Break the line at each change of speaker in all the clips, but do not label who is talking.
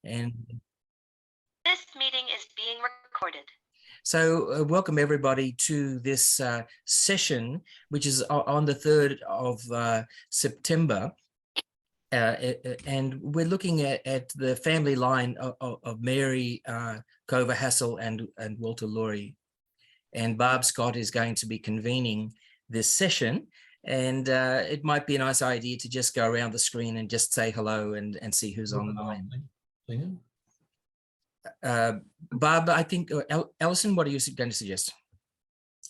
And
this meeting is being recorded.
So welcome everybody to this session, which is on the 3rd of September. And we're looking at the family line of Mary Cover Hassall and Walter Lawry. And Barb Scott is going to be convening this session. And it might be a nice idea to just go around the screen and just say hello and see who's online. Barb, I think, Alison, what are you going to suggest?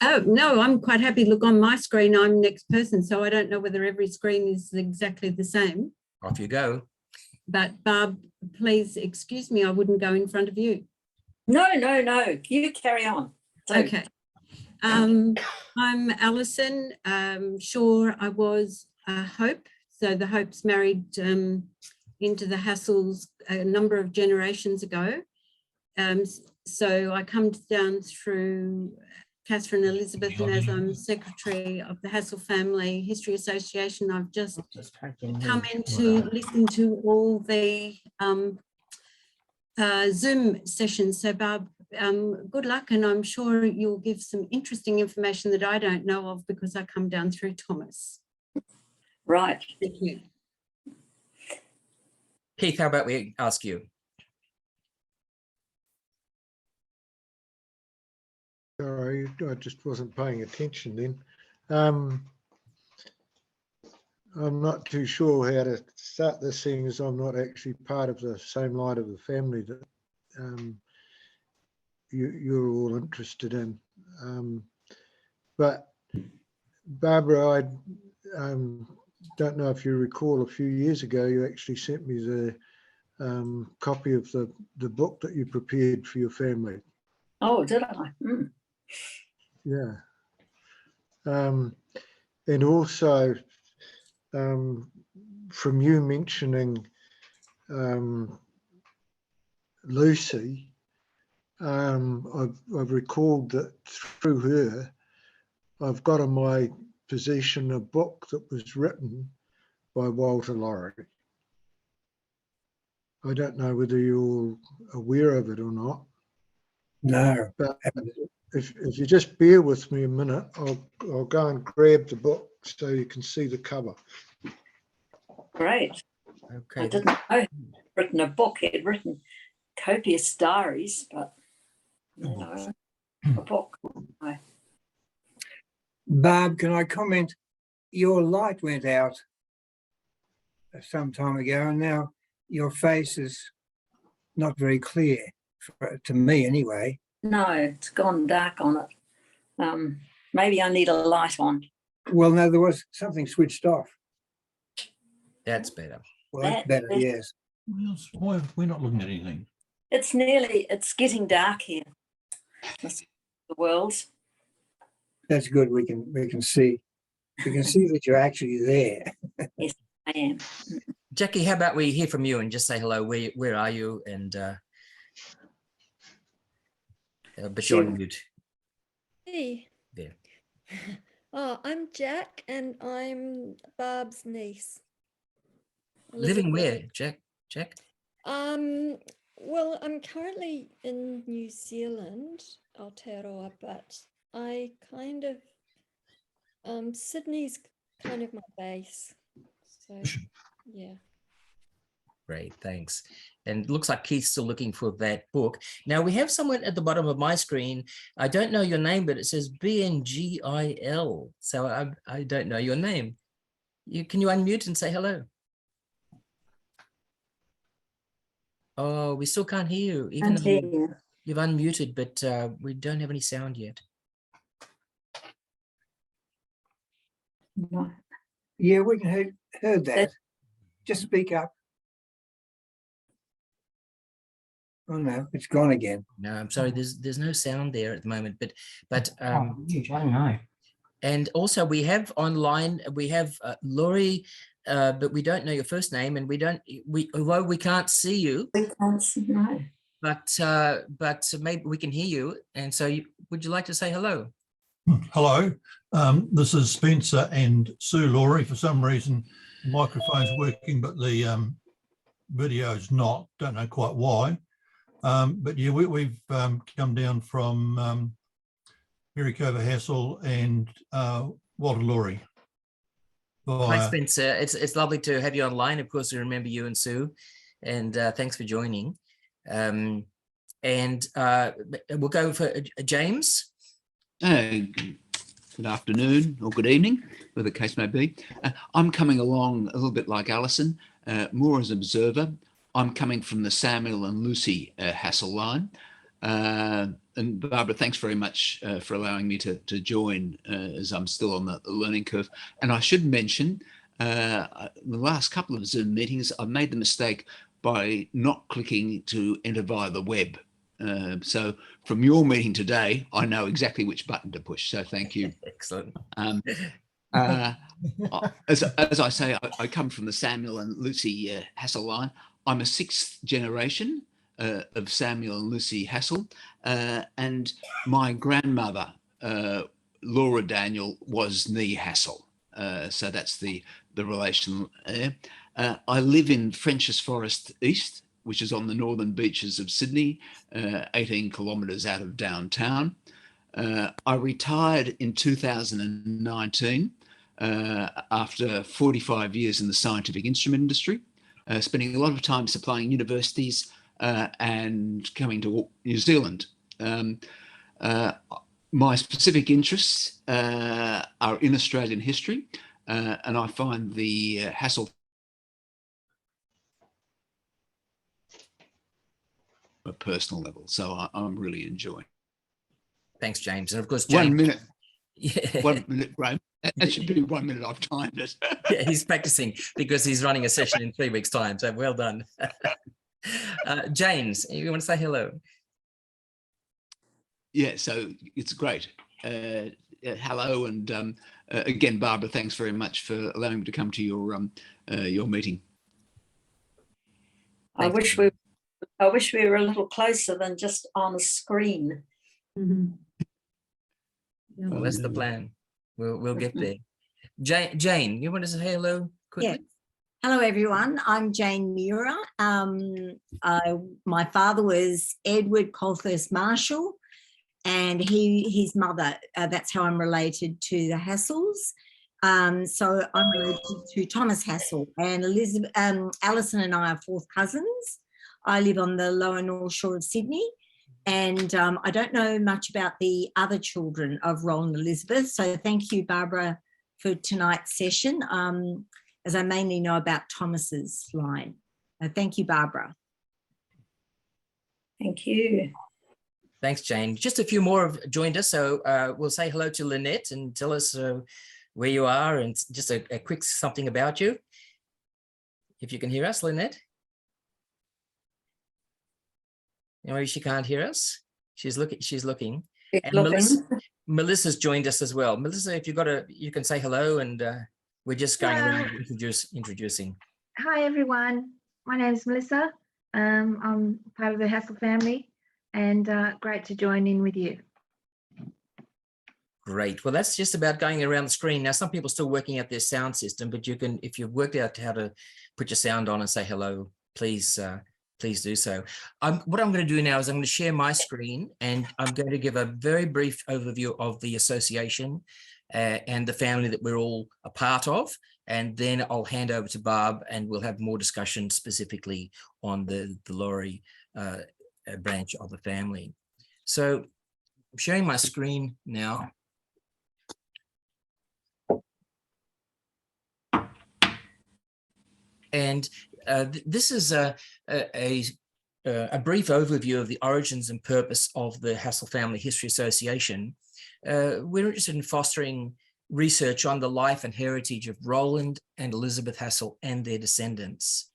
Oh, no, I'm quite happy. Look, on my screen, I'm next person, so I don't know whether every screen is exactly the same.
Off you go.
But Barb, please excuse me, I wouldn't go in front of you.
No, you carry on. So.
Okay. I'm Alison. Sure, I was Hope. So the Hopes married into the Hassalls a number of generations ago. So I come down through Catherine Elizabeth, and as I'm secretary of the Hassall Family History Association, I've just come in to listen to all the Zoom sessions. So Barb, good luck, and I'm sure you'll give some interesting information that I don't know of because I come down through Thomas.
Right.
Thank you.
Keith, how about we ask you?
Sorry, I just wasn't paying attention then. I'm not too sure how to start this, seeing as I'm not actually part of the same line of the family that you're all interested in. But Barbara, I don't know if you recall, a few years ago you actually sent me the copy of the book that you prepared for your family.
Oh, did I? Mm.
Yeah. And also from you mentioning Lucy, I've recalled that through her, I've got in my possession a book that was written by Walter Lawry. I don't know whether you're aware of it or not.
No.
But if you just bear with me a minute, I'll go and grab the book so you can see the cover.
Great.
Okay.
I didn't know he'd written a book. He'd written copious diaries, but a book. No.
Barb, can I comment? Your light went out some time ago, and now your face is not very clear, to me anyway.
No, it's gone dark on it. Maybe I need a light on.
Well, no, there was something switched off.
That's better.
Well, that's better, yes.
Why we're not looking at anything?
It's getting dark here. The world.
That's good. We can see. We can see that you're actually there.
Yes, I am.
Jackie, how about we hear from you and just say hello? Where are you? And but you're on mute.
Hey.
There.
Oh, I'm Jack, and I'm Barb's niece.
Living where, Jack?
Well, I'm currently in New Zealand, Aotearoa, but I kind of Sydney's kind of my base. So yeah.
Great, thanks. And it looks like Keith's still looking for that book. Now we have someone at the bottom of my screen. I don't know your name, but it says BNGIL. So I don't know your name. Can you unmute and say hello? Oh, we still can't hear you, even though you've unmuted, but we don't have any sound yet.
No.
Yeah, we can heard that. Just speak up. Oh no, it's gone again.
No, I'm sorry. There's no sound there at the moment, but
I don't know.
And also we have online, we have Lawry, but we don't know your first name, and although we can't see you.
We can't see, no.
But maybe we can hear you. And so would you like to say hello?
Hello, this is Spencer and Sue Lawry. For some reason, the microphone's working, but the video's not, don't know quite why. But yeah, we've come down from Mary Cover Hassall and Walter Lawry.
Hi,
Via,
Spencer. It's lovely to have you online. Of course, we remember you and Sue, and thanks for joining. And we'll go for James.
Good afternoon or good evening, whatever the case may be. I'm coming along a little bit like Alison, more as an observer. I'm coming from the Samuel and Lucy Hassall line. And Barbara, thanks very much for allowing me to join as I'm still on the learning curve. And I should mention, the last couple of Zoom meetings, I've made the mistake by not clicking to enter via the web. So from your meeting today, I know exactly which button to push. So thank you.
Excellent.
As I say, I come from the Samuel and Lucy Hassall line. I'm a 6th generation of Samuel and Lucy Hassall, and my grandmother, Laura Daniel, was Nee Hassall. So that's the relation there. I live in Frenchs Forest East, which is on the northern beaches of Sydney, 18 kilometres out of downtown. I retired in 2019 after 45 years in the scientific instrument industry, spending a lot of time supplying universities and coming to New Zealand. My specific interests are in Australian history, and I find the Hassall a personal level, so I'm really enjoying.
Thanks, James. And of course, James.
1 minute.
Yeah.
1 minute, Graham. That should be 1 minute. I've timed it.
Yeah, he's practicing because he's running a session in 3 weeks' time. So well done. James, you want to say hello?
Yeah, so it's great. Hello, and again, Barbara, thanks very much for allowing me to come to your meeting.
I wish we were a little closer than just on a screen.
Mhm.
Well, that's the plan. We'll get there. Jane, you want to say hello quickly?
Yeah. Hello, everyone. I'm Jane Mura. My father was Edward Colthurst Marshall, and his mother, that's how I'm related to the Hassalls. So I'm related to Thomas Hassall, and Elizabeth, Alison and I are 4th cousins. I live on the lower North Shore of Sydney, and I don't know much about the other children of Roland and Elizabeth. So thank you, Barbara, for tonight's session, as I mainly know about Thomas's line. Thank you, Barbara.
Thank you.
Thanks, Jane. Just a few more have joined us. So we'll say hello to Lynette and tell us where you are and just a quick something about you. If you can hear us, Lynette. Maybe she can't hear us. She's looking. And Melissa's joined us as well. Melissa, if you can say hello, and we're just going around introducing.
Hi, everyone. My name is Melissa. I'm part of the Hassall family, and great to join in with you.
Great. Well, that's just about going around the screen. Now, some people are still working out their sound system, but you can, if you've worked out how to put your sound on and say hello, please do so. What I'm going to do now is I'm going to share my screen, and I'm going to give a very brief overview of the association and the family that we're all a part of. And then I'll hand over to Barb, and we'll have more discussion specifically on the lawry branch of the family. So I'm sharing my screen now. And this is a brief overview of the origins and purpose of the Hassall Family History Association. We're interested in fostering research on the life and heritage of Roland and Elizabeth Hassall and their descendants.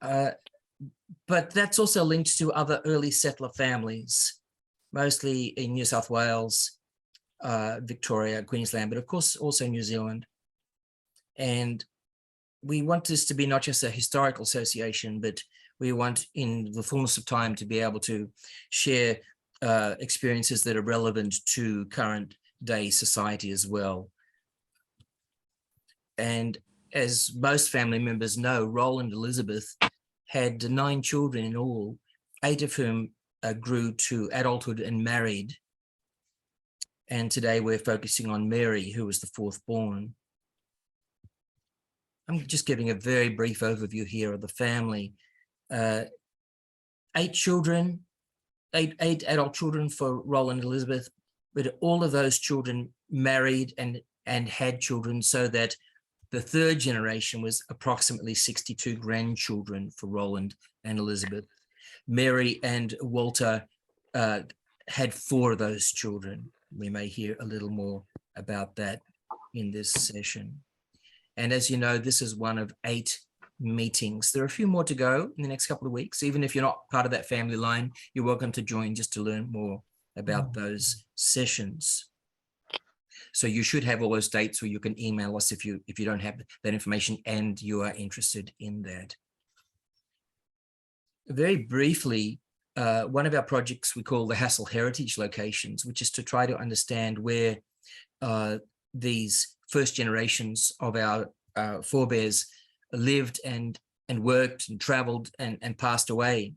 But that's also linked to other early settler families, mostly in New South Wales, Victoria, Queensland, but of course also New Zealand. And we want this to be not just a historical association, but we want in the fullness of time to be able to share experiences that are relevant to current day society as well. And as most family members know, Roland and Elizabeth had 9 children in all, 8 of whom grew to adulthood and married. And today we're focusing on Mary, who was the 4th born. I'm just giving a very brief overview here of the family. 8 children, eight adult children for Roland and Elizabeth, but all of those children married and had children, so that the 3rd generation was approximately 62 grandchildren for Roland and Elizabeth. Mary and Walter had 4 of those children. We may hear a little more about that in this session. And as you know, this is one of 8 meetings. There are a few more to go in the next couple of weeks. Even if you're not part of that family line, you're welcome to join just to learn more about those sessions. So you should have all those dates, where you can email us if you don't have that information and you are interested in that. Very briefly, one of our projects we call the Hassall Heritage Locations, which is to try to understand where these first generations of our forebears lived and worked and traveled and passed away.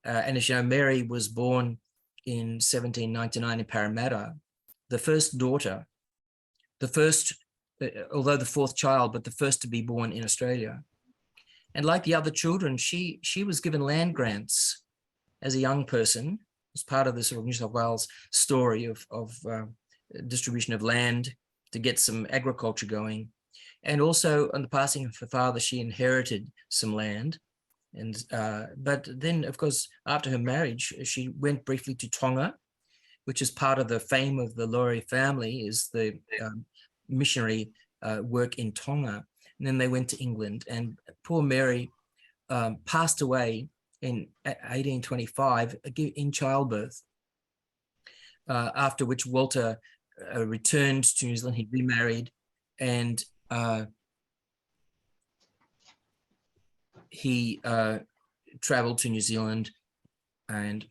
And as you know, Mary was born in 1799 in Parramatta, the first daughter, although the 4th child, but the first to be born in Australia. And like the other children, she was given land grants as a young person, as part of the sort of New South Wales story of distribution of land to get some agriculture going. And also on the passing of her father, she inherited some land. And but then, of course, after her marriage, she went briefly to Tonga, which is part of the fame of the Lawry family, is the missionary work in Tonga. And then they went to England, and poor Mary passed away in 1825 in childbirth, after which Walter returned to New Zealand. He remarried, and he traveled to New Zealand, and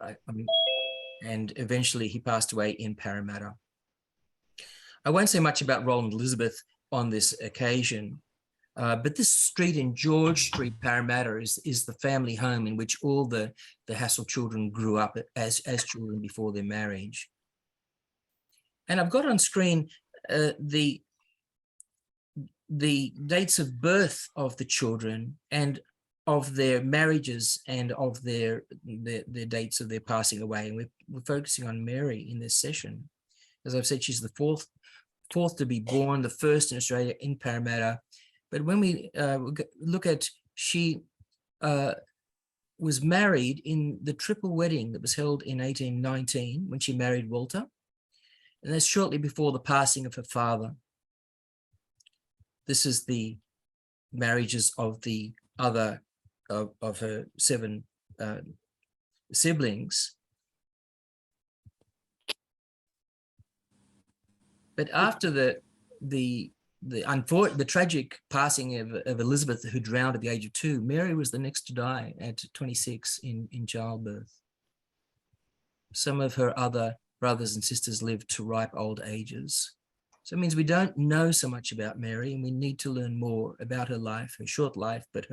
eventually he passed away in Parramatta. I won't say much about Roland and Elizabeth on this occasion, but this street in George Street, Parramatta, is the family home in which all the Hassall children grew up as children before their marriage. And I've got on screen the dates of birth of the children and of their marriages and of their dates of their passing away. And we're focusing on Mary in this session. As I've said, she's the fourth to be born, the first in Australia in Parramatta. But when we look at, she was married in the triple wedding that was held in 1819 when she married Walter. And that's shortly before the passing of her father. This is the marriages of the other of her 7 siblings. But after the tragic passing of Elizabeth, who drowned at the age of 2, Mary was the next to die at 26 in childbirth. Some of her other brothers and sisters lived to ripe old ages. So it means we don't know so much about Mary, and we need to learn more about her life, her short life, but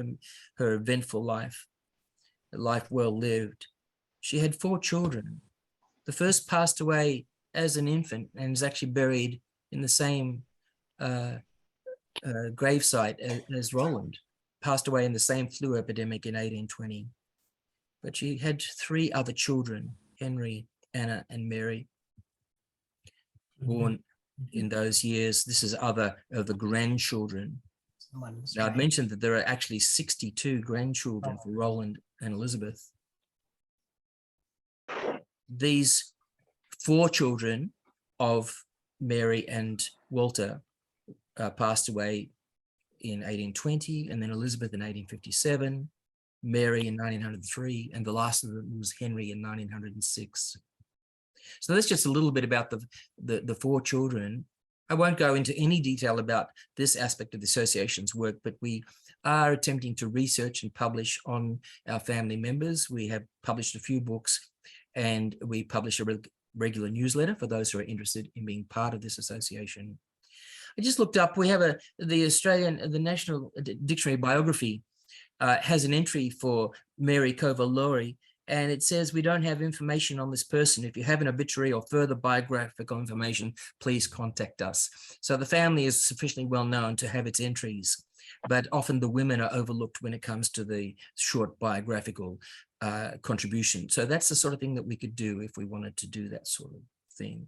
her eventful life, a life well lived. She had 4 children. The first passed away as an infant and is actually buried in the same gravesite as Roland, passed away in the same flu epidemic in 1820. But she had 3 other children, Henry, Anna, and Mary, born in those years. This is other of the grandchildren. Now, I've mentioned that there are actually 62 grandchildren for Roland and Elizabeth. These 4 children of Mary and Walter passed away in 1820, and then Elizabeth in 1857, Mary in 1903, and the last of them was Henry in 1906. So that's just a little bit about the 4 children. I won't go into any detail about this aspect of the association's work, but we are attempting to research and publish on our family members. We have published a few books, and we publish a regular newsletter for those who are interested in being part of this association. I just looked up, we have the National Dictionary Biography has an entry for Mary Cova-Lawry, and it says, we don't have information on this person. If you have an obituary or further biographical information, please contact us. So the family is sufficiently well known to have its entries, but often the women are overlooked when it comes to the short biographical contribution. So that's the sort of thing that we could do if we wanted to do that sort of thing.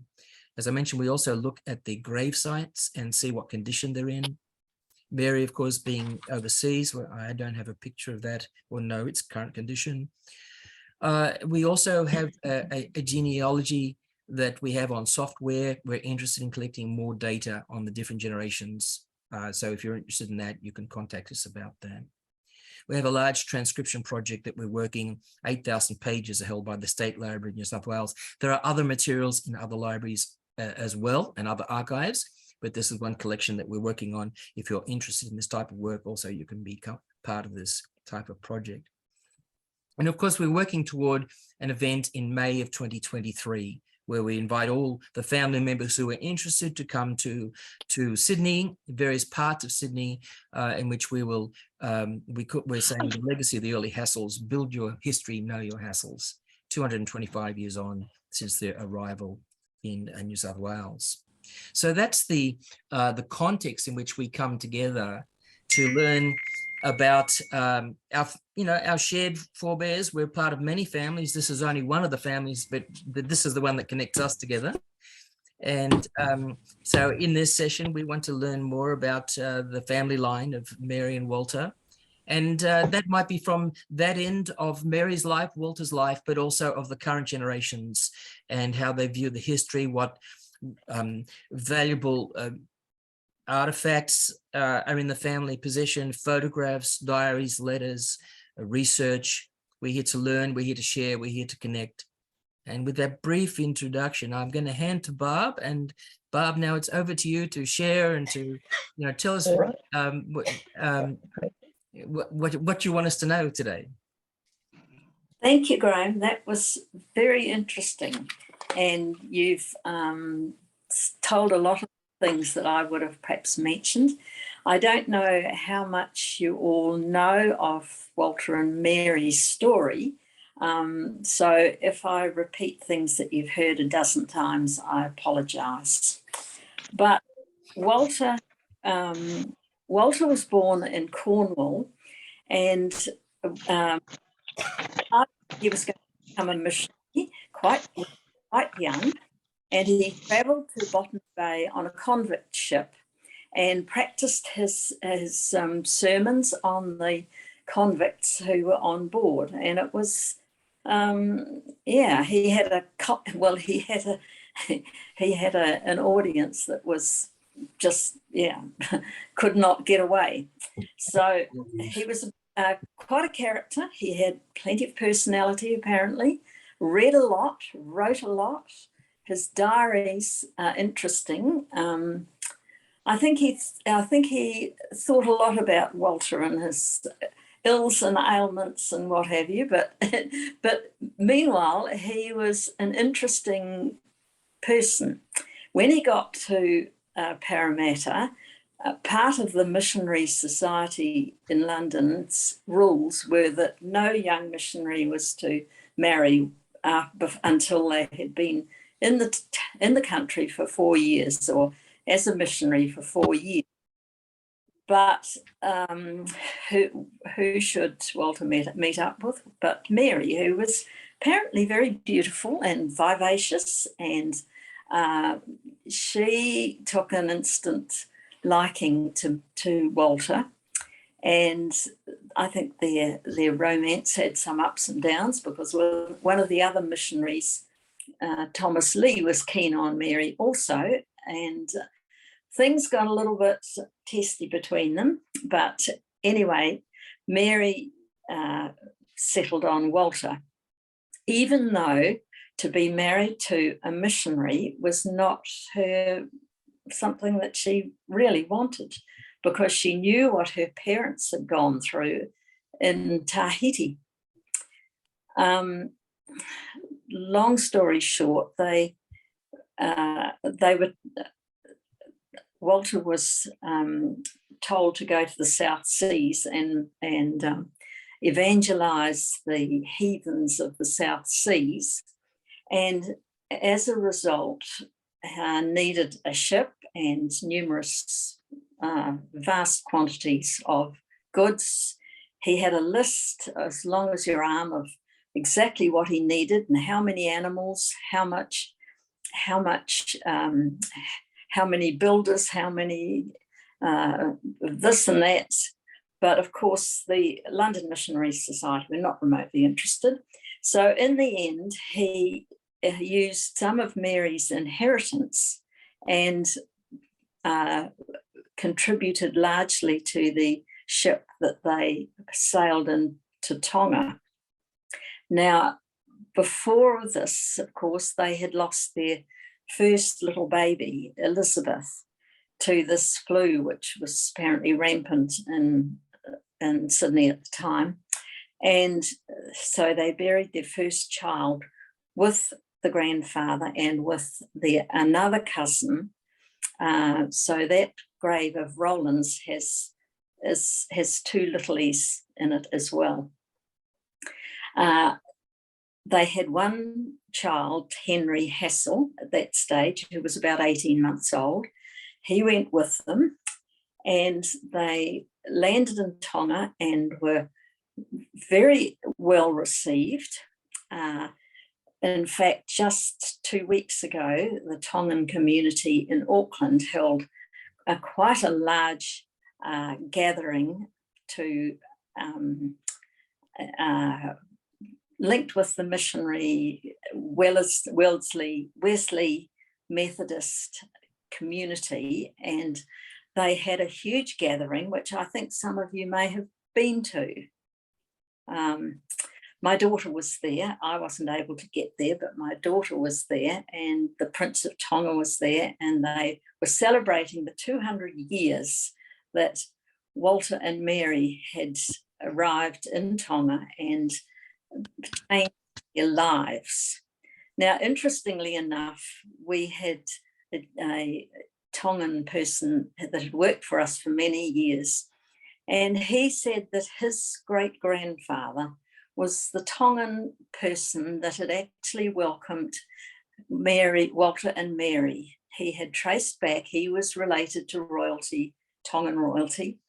As I mentioned, we also look at the grave sites and see what condition they're in. Mary, of course, being overseas, where I don't have a picture of that or know its current condition. We also have a genealogy that we have on software. We're interested in collecting more data on the different generations. So if you're interested in that, you can contact us about that. We have a large transcription project that we're working. 8,000 pages are held by the State Library of New South Wales. There are other materials in other libraries as well, and other archives, but this is one collection that we're working on. If you're interested in this type of work, also you can become part of this type of project. And of course, we're working toward an event in May of 2023, where we invite all the family members who are interested to come to Sydney, various parts of Sydney, in which we will, we're saying the legacy of the early Hassalls, build your history, know your Hassalls, 225 years on since their arrival in New South Wales. So that's the context in which we come together to learn about our shared forebears. We're part of many families. This is only one of the families, but this is the one that connects us together. And so in this session, we want to learn more about the family line of Mary and Walter. And that might be from that end of Mary's life, Walter's life, but also of the current generations and how they view the history, what valuable artifacts are in the family possession, photographs, diaries, letters, research. We're here to learn, we're here to share, we're here to connect. And with that brief introduction, I'm going to hand to Barb. And Barb, now it's over to you to share and to tell us what you want us to know today.
Thank you, Graham. That was very interesting. And you've told a lot of things that I would have perhaps mentioned. I don't know how much you all know of Walter and Mary's story. So if I repeat things that you've heard a dozen times, I apologise. But Walter was born in Cornwall, and he was going to become a missionary quite young, and he travelled to Botany Bay on a convict ship and practiced his sermons on the convicts who were on board. And it was, he had an audience that was just, could not get away. So he was quite a character. He had plenty of personality, apparently, read a lot, wrote a lot. His diaries are interesting. I think he thought a lot about Walter and his ills and ailments and what have you. But meanwhile, he was an interesting person. When he got to Parramatta, part of the Missionary Society in London's rules were that no young missionary was to marry until they had been in the country for 4 years, or as a missionary for 4 years. But who should Walter meet up with but Mary, who was apparently very beautiful and vivacious, and she took an instant liking to Walter. And I think their romance had some ups and downs, because one of the other missionaries, Thomas Lee, was keen on Mary also, and things got a little bit testy between them. But anyway, Mary settled on Walter, even though to be married to a missionary was not something that she really wanted, because she knew what her parents had gone through in Tahiti. Long story short, Walter was told to go to the South Seas and evangelize the heathens of the South Seas, and as a result needed a ship and numerous vast quantities of goods. He had a list as long as your arm of exactly what he needed and how many animals, how many builders, how many this and that. But of course, the London Missionary Society were not remotely interested. So in the end, he used some of Mary's inheritance and contributed largely to the ship that they sailed into Tonga. Now, before this, of course, they had lost their first little baby, Elizabeth, to this flu, which was apparently rampant in Sydney at the time. And so they buried their first child with the grandfather and with another cousin. So that grave of Roland's has two littlies in it as well. They had one child, Henry Hassall, at that stage, who was about 18 months old. He went with them and they landed in Tonga and were very well received. In fact, just 2 weeks ago, the Tongan community in Auckland held quite a large gathering to linked with the missionary Wesley Methodist community, and they had a huge gathering, which I think some of you may have been to. My daughter was there. I wasn't able to get there, but my daughter was there, and the Prince of Tonga was there, and they were celebrating the 200 years that Walter and Mary had arrived in Tonga and changed their lives. Now, interestingly enough, we had a Tongan person that had worked for us for many years, and he said that his great-grandfather was the Tongan person that had actually welcomed Walter and Mary. He had traced back, he was related to royalty, Tongan royalty.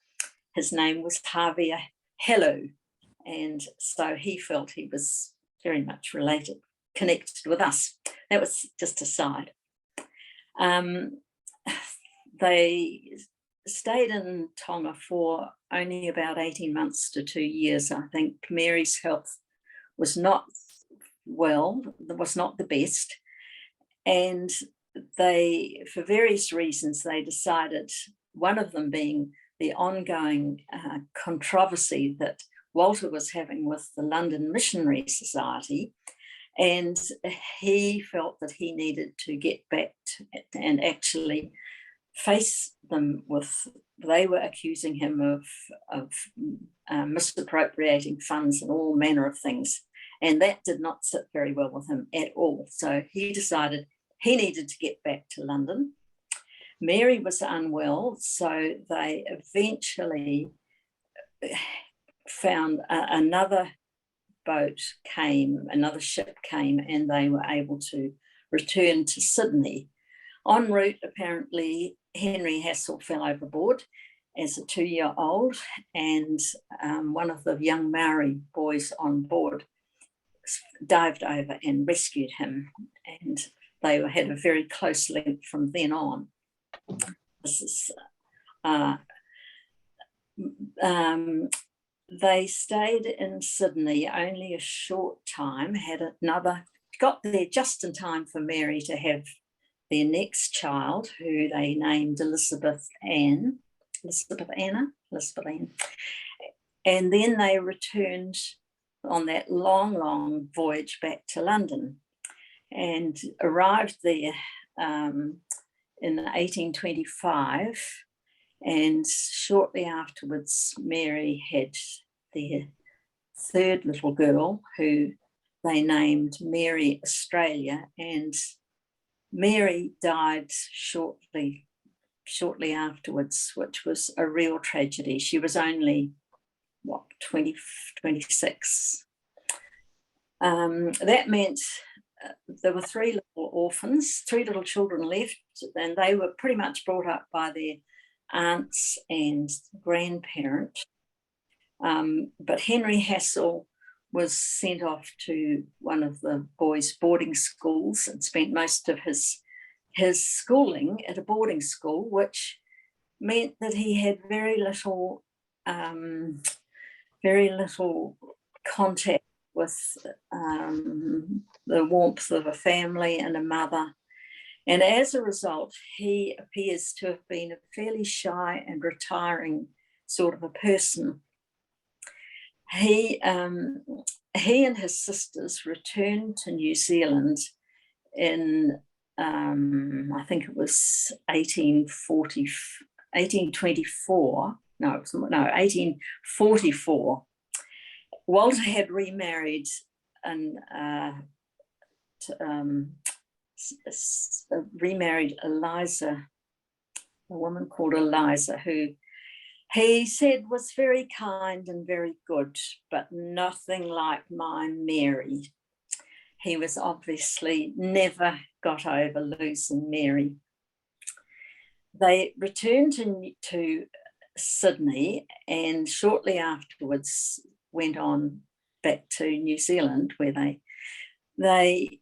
His name was Havia Hello, and so he felt he was very much connected with us. That was just a side. They stayed in Tonga for only about 18 months to 2 years. I think Mary's health was not the best. And they, for various reasons, they decided, one of them being the ongoing controversy that Walter was having with the London Missionary Society. And he felt that he needed to get back and actually face them with, they were accusing him of misappropriating funds and all manner of things. And that did not sit very well with him at all. So he decided he needed to get back to London. Mary was unwell, so they eventually found another ship came, and they were able to return to Sydney. En route, apparently, Henry Hassall fell overboard as a 2-year-old, and one of the young Maori boys on board dived over and rescued him, and they had a very close link from then on. This is, they stayed in Sydney only a short time, got there just in time for Mary to have their next child, who they named Elizabeth Ann. And then they returned on that long, long voyage back to London and arrived there in 1825. And shortly afterwards, Mary had their third little girl, who they named Mary Australia, and Mary died shortly afterwards, which was a real tragedy. She was only 26. That meant there were 3 little orphans, 3 little children left, and they were pretty much brought up by their aunts and grandparent. But Henry Hassall was sent off to one of the boys' boarding schools and spent most of his schooling at a boarding school, which meant that he had very little contact with the warmth of a family and a mother. And as a result, he appears to have been a fairly shy and retiring sort of a person. He and his sisters returned to New Zealand in, I think it was 1844. Walter had remarried Eliza, a woman called Eliza, who he said was very kind and very good, but nothing like my Mary. He was obviously never got over losing Mary. They returned to Sydney and shortly afterwards went on back to New Zealand, where they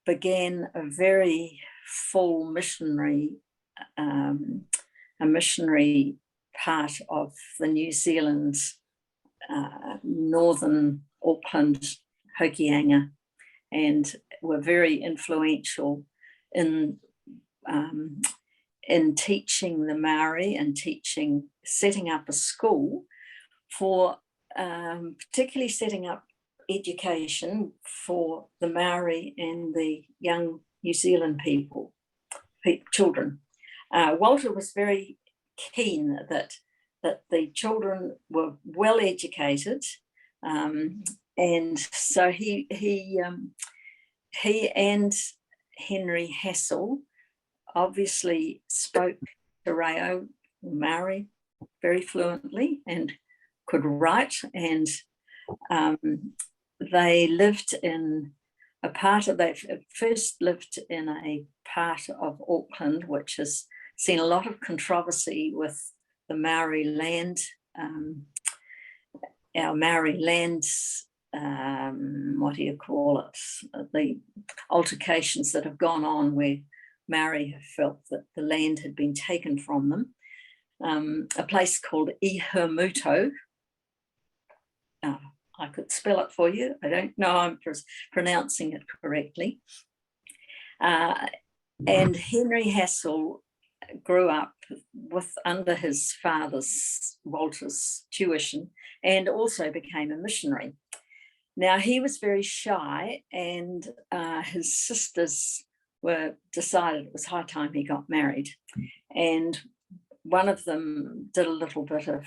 began a very full missionary part of the New Zealand northern Auckland Hokianga, and were very influential in teaching the Maori and setting up a school for particularly setting up education for the Maori and the young New Zealand children. Walter was very keen that the children were well educated, and so he and Henry Hassall obviously spoke te reo Maori very fluently and could write, and they lived in they first lived in a part of Auckland which has seen a lot of controversy with the Maori land, our Maori lands, the altercations that have gone on where Maori have felt that the land had been taken from them. A place called Ihumuto. I could spell it for you. I don't know I'm pronouncing it correctly. And Henry Hassall grew up under his father's, Walter's, tuition, and also became a missionary. Now, he was very shy, and his sisters decided it was high time he got married. And one of them did a little bit of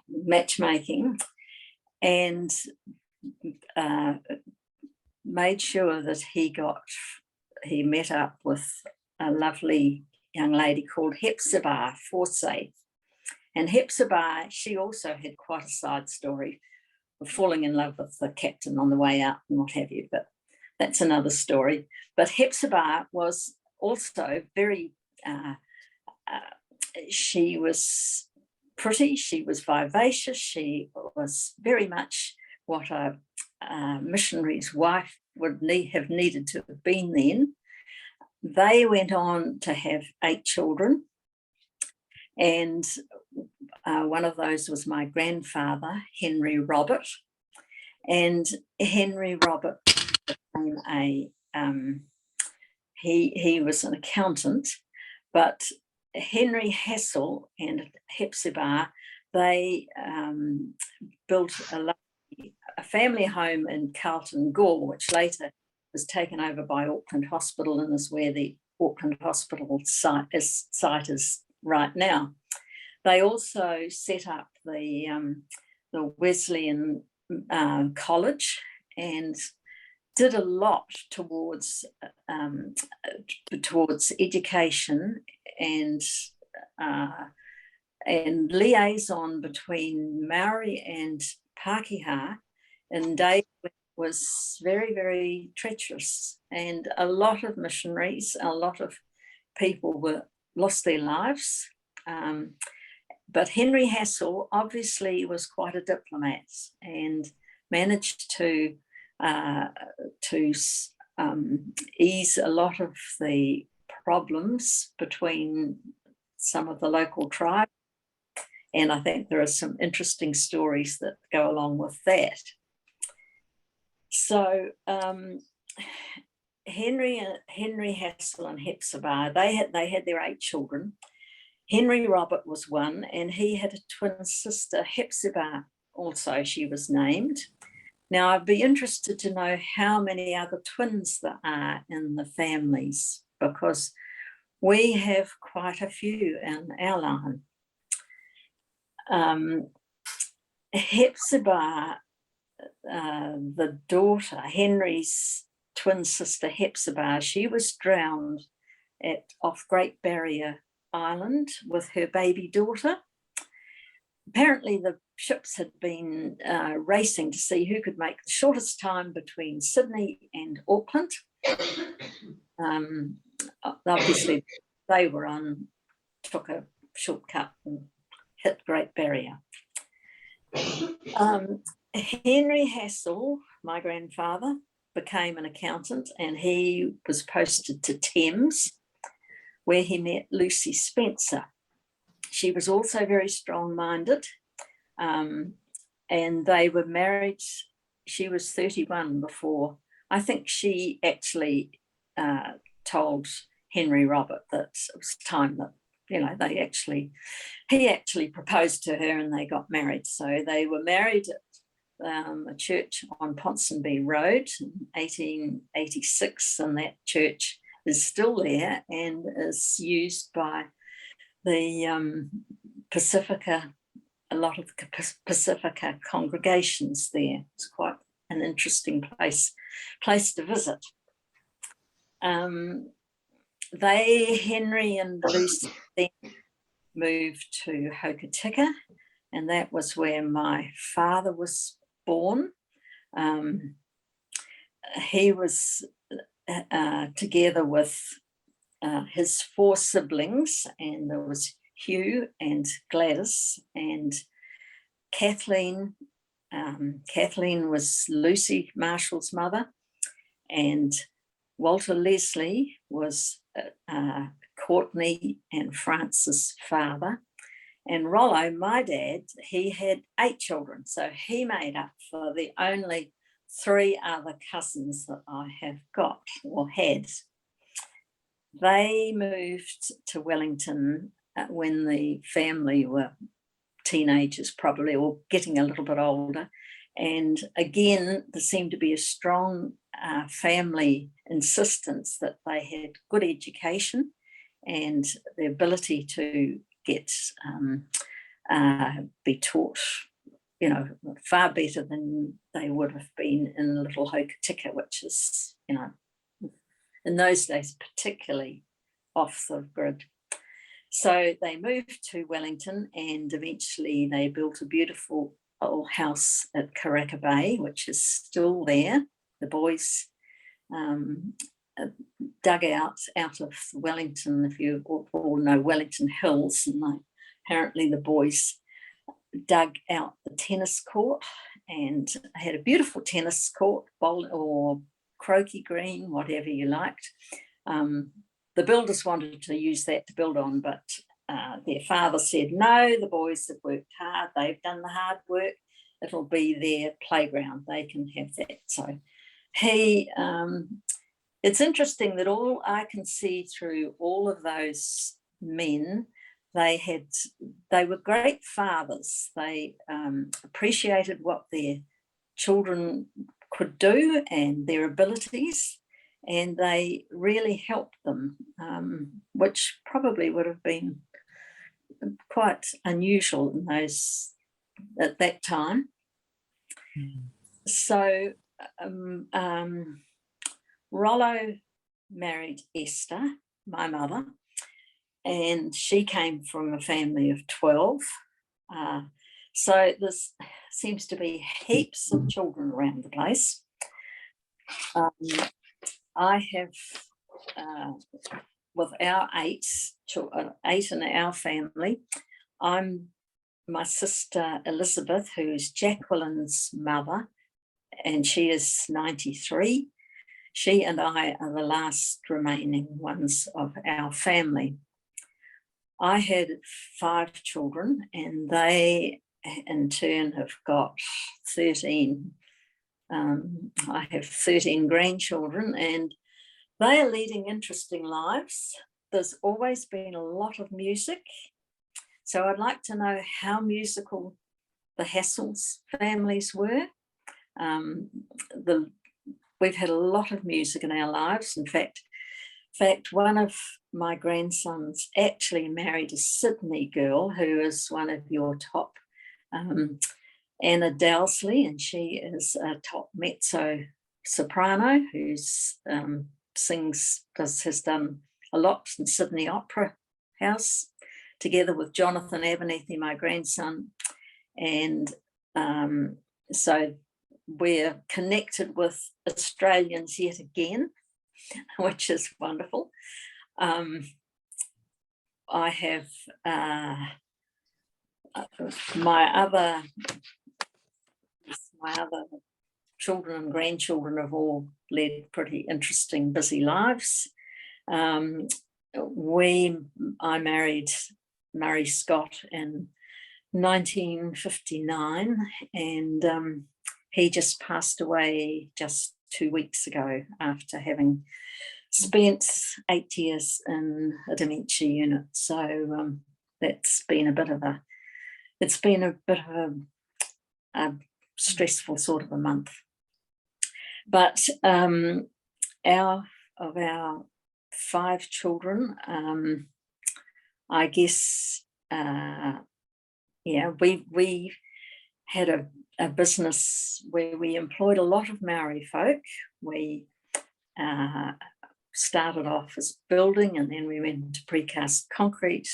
matchmaking and made sure that he met up with a lovely young lady called Hepzibah Forsyth. And Hepzibah, she also had quite a side story of falling in love with the captain on the way out and what have you, but that's another story. But Hepzibah was also very, she was pretty, she was vivacious, she was very much what a missionary's wife would have needed to have been then. They went on to have 8 children, and one of those was my grandfather, Henry Robert. And Henry Robert became he was an accountant, but Henry Hassall and Hepzibah, they built a family home in Carlton Gore, which later was taken over by Auckland Hospital and is where the Auckland Hospital site is right now. They also set up the Wesleyan College and did a lot towards education and and liaison between Maori and Pākehā in days was very, very treacherous, and a lot of missionaries, a lot of people lost their lives. But Henry Hassall obviously was quite a diplomat and managed to ease a lot of the problems between some of the local tribes. And I think there are some interesting stories that go along with that. So Henry Hassall and Hepzibah, they had their 8 children. Henry Robert was one, and he had a twin sister, Hepzibah, also she was named. Now, I'd be interested to know how many other twins there are in the families, because we have quite a few in our line. Hepzibah, the daughter, Henry's twin sister Hepzibah, she was drowned off Great Barrier Island with her baby daughter. Apparently the ships had been racing to see who could make the shortest time between Sydney and Auckland. Obviously they took a shortcut and hit Great Barrier. Henry Hassall, my grandfather, became an accountant, and he was posted to Thames, where he met Lucy Spencer. She was also very strong-minded, and they were married. She was 31 before. I think she actually told Henry Robert that it was time that, you know, he actually proposed to her and they got married. So they were married at a church on Ponsonby Road in 1886, and that church is still there and is used by the Pacifica, a lot of Pacifica congregations there. It's quite an interesting place to visit. Henry and Lucy then moved to Hokitika, and that was where my father was born. He was together with his 4 siblings, and there was Hugh and Gladys and Kathleen. Kathleen was Lucy Marshall's mother, and Walter Leslie was Courtney and Francis' father. And Rollo, my dad, he had 8 children, so he made up for the only 3 other cousins that I have got or had. They moved to Wellington when the family were teenagers probably, or getting a little bit older. And again, there seemed to be a strong family insistence that they had good education and the ability to be taught, you know, far better than they would have been in little Hokitika, which is, you know, in those days particularly off the grid. So they moved to Wellington, and eventually they built a beautiful old house at Karaka Bay, which is still there. The boys dug out of Wellington, if you all know Wellington Hills, and apparently the boys dug out the tennis court and had a beautiful tennis court, bowl or croquet green, whatever you liked. The builders wanted to use that to build on, but their father said, no, the boys have worked hard, they've done the hard work, it'll be their playground, they can have that. So it's interesting that all I can see through all of those men, they were great fathers. They appreciated what their children could do and their abilities, and they really helped them, which probably would have been quite unusual at that time. So Rollo married Esther, my mother, and she came from a family of 12. So this seems to be heaps of children around the place. I have, with our eight in our family, I'm my sister Elizabeth, who's Jacqueline's mother, and she is 93. She and I are the last remaining ones of our family. I had 5 children, and they in turn have got 13. I have 13 grandchildren, and they are leading interesting lives. There's always been a lot of music. So I'd like to know how musical the Hassall's families were. We've had a lot of music in our lives. In fact, one of my grandsons actually married a Sydney girl who is one of your top, Anna Dowsley, and she is a top mezzo soprano who's has done a lot in Sydney Opera House, together with Jonathan Abernethy, my grandson. And so we're connected with Australians yet again, which is wonderful. I have my other children and grandchildren have all led pretty interesting, busy lives. I married Murray Scott in 1959, and he just passed away just 2 weeks ago after having spent 8 years in a dementia unit. So that's been a bit of a stressful sort of a month. But our 5 children, I guess, we had a business where we employed a lot of Maori folk. We started off as building, and then we went into precast concrete,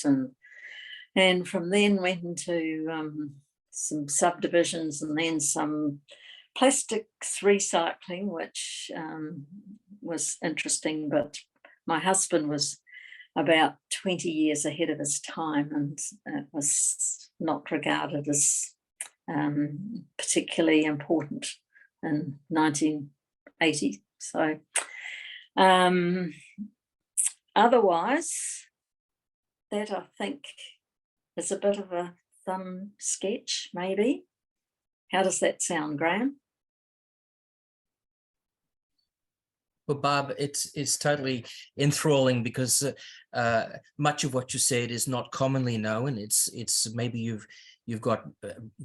and from then went into some subdivisions, and then some plastics recycling, which was interesting. But my husband was about 20 years ahead of his time, and it was not regarded as particularly important in 1980. So otherwise, that I think is a bit of a thumb sketch, maybe. How does that sound, Graham?
Well, Barb, it's totally enthralling, because much of what you said is not commonly known. It's maybe you've got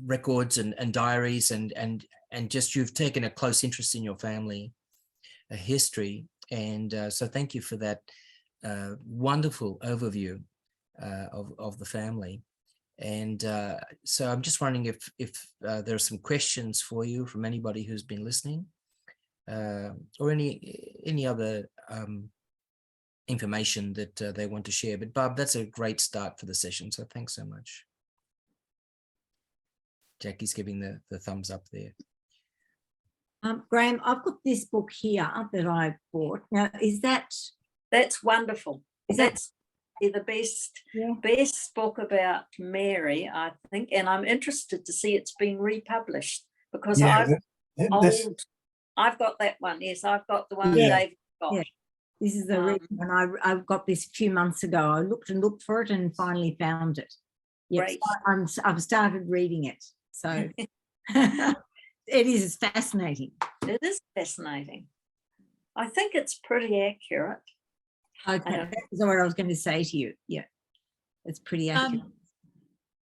records and diaries and just you've taken a close interest in your family history, and so thank you for that wonderful overview of the family. And so I'm just wondering if there are some questions for you from anybody who's been listening. Or any other information that they want to share. But Barb, that's a great start for the session, so thanks so much. Jackie's giving the thumbs up there.
Graham, I've got this book here that I bought. Now,
that's wonderful. That's the best book about Mary, I think, and I'm interested to see it's been republished, because I've got that one. Yes, I've got the one David got.
Yeah. This is the reason, and I got this a few months ago. I looked and looked for it and finally found it. Yep, so I've started reading it. So it is fascinating.
It is fascinating. I think it's pretty accurate.
Okay, that's what I was going to say to you. Yeah, it's pretty accurate.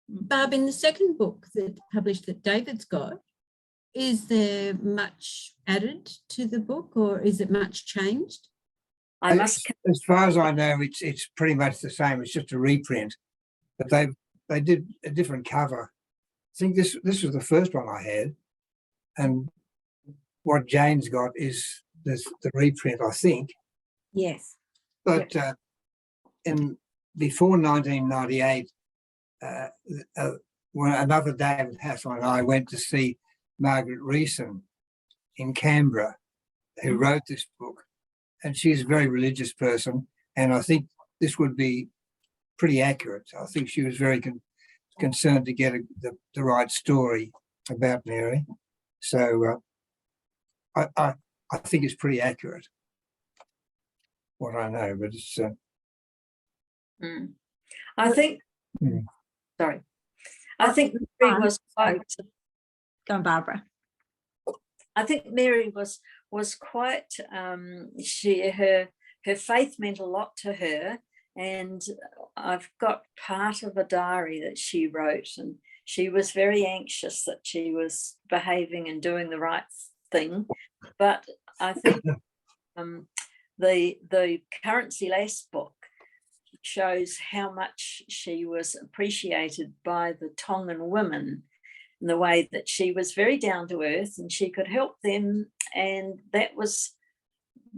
Barb, in the second book that published that David's got, is there much added to the book, or is it much changed?
As far as I know, it's pretty much the same. It's just a reprint, but they did a different cover. I think this was the first one I had, and what Jane's got is the reprint, I think.
Yes.
But before 1998, when another David Hassall and I went to see Margaret Reeson in Canberra, who wrote this book, and she's a very religious person, and I think this would be pretty accurate. I think she was very concerned to get the right story about Mary. So I think it's pretty accurate, what I know, but it's...
I think, sorry, I think Mary was quite...
Go on, Barbara.
I think Mary was quite, her faith meant a lot to her, and I've got part of a diary that she wrote, and she was very anxious that she was behaving and doing the right thing. But I think the Currency Lass book shows how much she was appreciated by the Tongan women, in the way that she was very down to earth and she could help them, and that was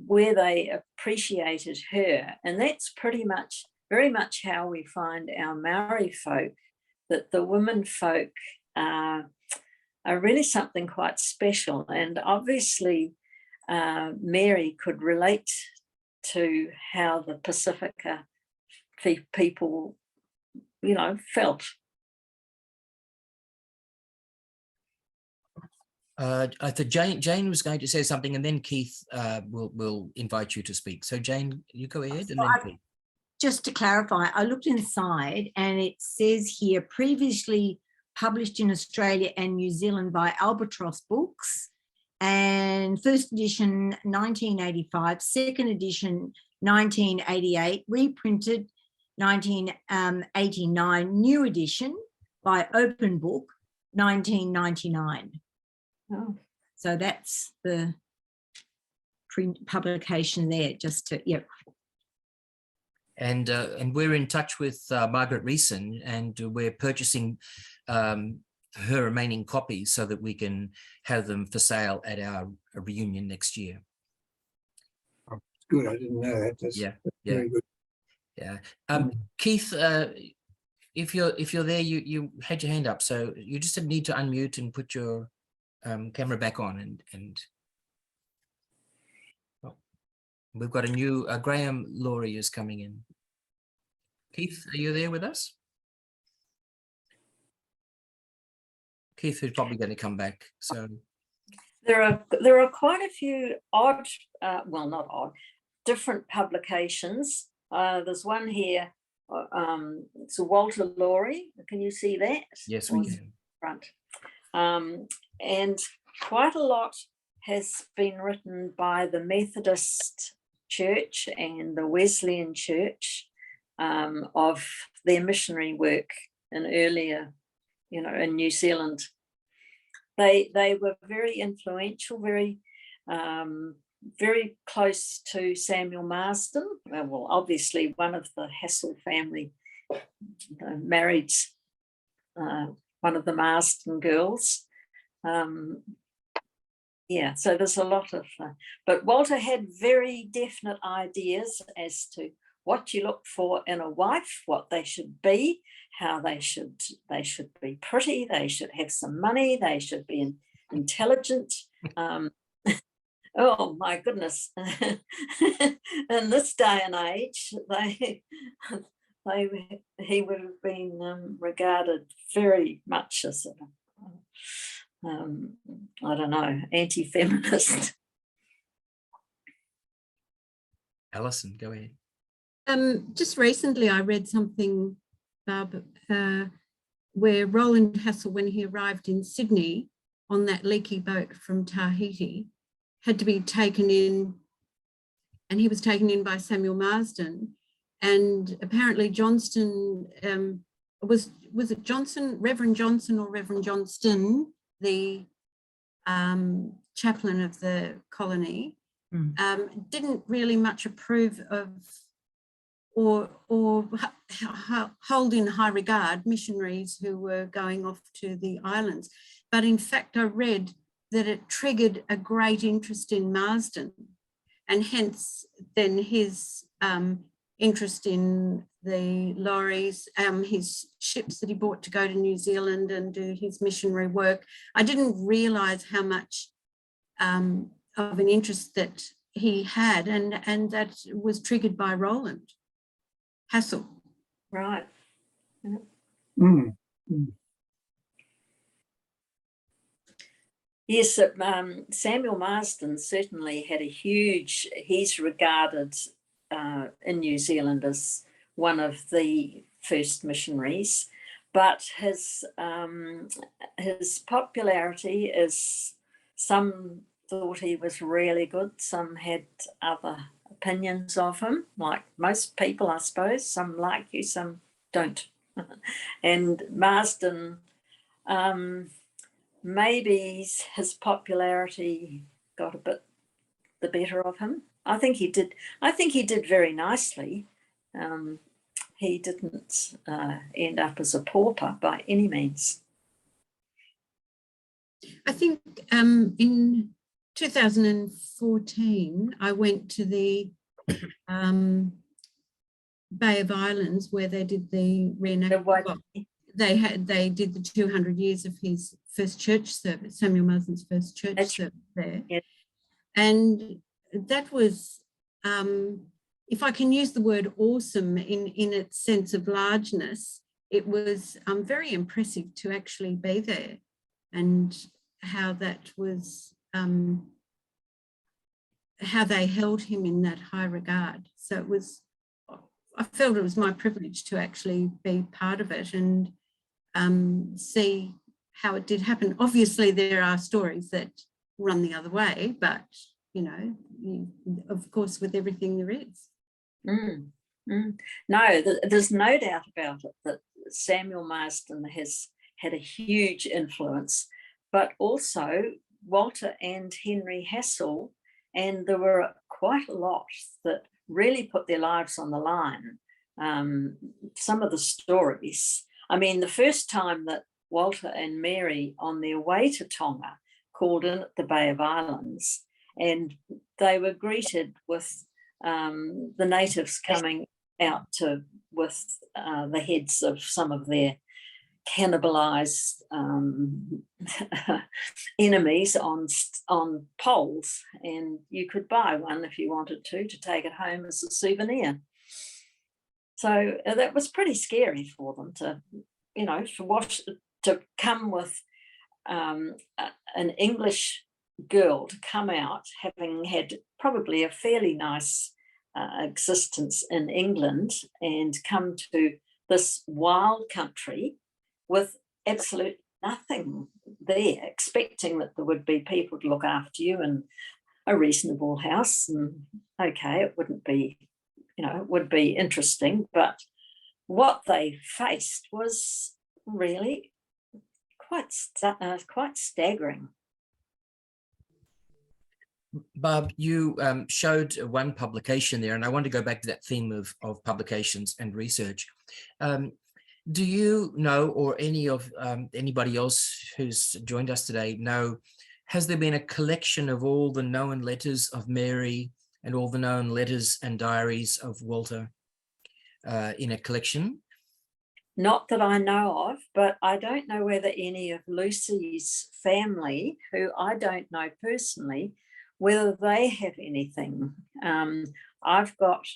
where they appreciated her. And that's pretty much, very much how we find our Maori folk, that the women folk are really something quite special. And obviously Mary could relate to how the Pacifica people, you know, felt.
I thought Jane was going to say something, and then Keith will invite you to speak. So Jane, you go ahead, and then Keith.
Just to clarify, I looked inside and it says here, previously published in Australia and New Zealand by Albatross Books, and first edition 1985, second edition 1988, reprinted 1989, new edition by Open Book 1999.
Oh.
So that's the publication there, just to, yep.
And we're in touch with Margaret Reeson, and we're purchasing her remaining copies so that we can have them for sale at our reunion next year.
Oh, good, I didn't know that. That's very good.
Yeah. Keith, if you're there, you had your hand up, so you just need to unmute and put your camera back on, and oh, we've got a new Graham Lawry is coming in. Keith, are you there with us? Keith is probably going to come back. So
there are quite a few odd, well, not odd, different publications. There's one here. It's a Walter Lawry. Can you see that?
Yes, we can.
Front. And quite a lot has been written by the Methodist Church and the Wesleyan Church of their missionary work in earlier, you know, in New Zealand. They were very influential, very close to Samuel Marsden. Well, obviously one of the Hassall family married one of the Marsden girls. Yeah, so there's a lot of, but Walter had very definite ideas as to what you look for in a wife, what they should be, how they should be pretty, they should have some money, they should be intelligent. Oh my goodness! In this day and age, he would have been regarded very much as a, I don't know, anti-feminist.
Alison, go ahead.
Just recently I read something, Barb, where Roland Hassall, when he arrived in Sydney on that leaky boat from Tahiti, had to be taken in, and he was taken in by Samuel Marsden. And apparently Johnston, was it Johnson, Reverend Johnson or Reverend Johnston, the chaplain of the colony, didn't really much approve of or hold in high regard missionaries who were going off to the islands. But in fact, I read that it triggered a great interest in Marsden, and hence then his interest in the lorries, his ships that he bought to go to New Zealand and do his missionary work. I didn't realise how much of an interest that he had, and that was triggered by Roland Hassall.
Right.
Mm.
Yes, Samuel Marsden certainly had a huge, he's regarded in New Zealand as one of the first missionaries, but his popularity is, some thought he was really good, some had other opinions of him, like most people, I suppose. Some like you, some don't. And Marsden, maybe his popularity got a bit the better of him. I think he did very nicely. He didn't end up as a pauper by any means.
I think in 2014, I went to the Bay of Islands where they did the reenactment. They did the 200 years of his first church service, Samuel Marsden's first church service there.
Yeah.
And that was, if I can use the word awesome in its sense of largeness, it was very impressive to actually be there, and how that was, how they held him in that high regard. So it was, I felt it was my privilege to actually be part of it and see how it did happen. Obviously, there are stories that run the other way, but, you know, of course, with everything there is.
No, there's no doubt about it that Samuel Marsden has had a huge influence, but also Walter and Henry Hassall, and there were quite a lot that really put their lives on the line. Some of the stories, I mean, the first time that Walter and Mary on their way to Tonga called in at the Bay of Islands, and they were greeted with the natives coming out with the heads of some of their cannibalized enemies on poles, and you could buy one if you wanted to take it home as a souvenir. So that was pretty scary for them to, you know, to come with an English girl to come out having had probably a fairly nice existence in England and come to this wild country with absolute nothing there, expecting that there would be people to look after you and a reasonable house. And okay, it wouldn't be, you know, it would be interesting, but what they faced was really quite staggering.
Barb, you showed one publication there, and I want to go back to that theme of publications and research. Do you know, or any of anybody else who's joined us today know, has there been a collection of all the known letters of Mary and all the known letters and diaries of Walter in a collection?
Not that I know of, but I don't know whether any of Lucy's family, who I don't know personally, whether they have anything. I've got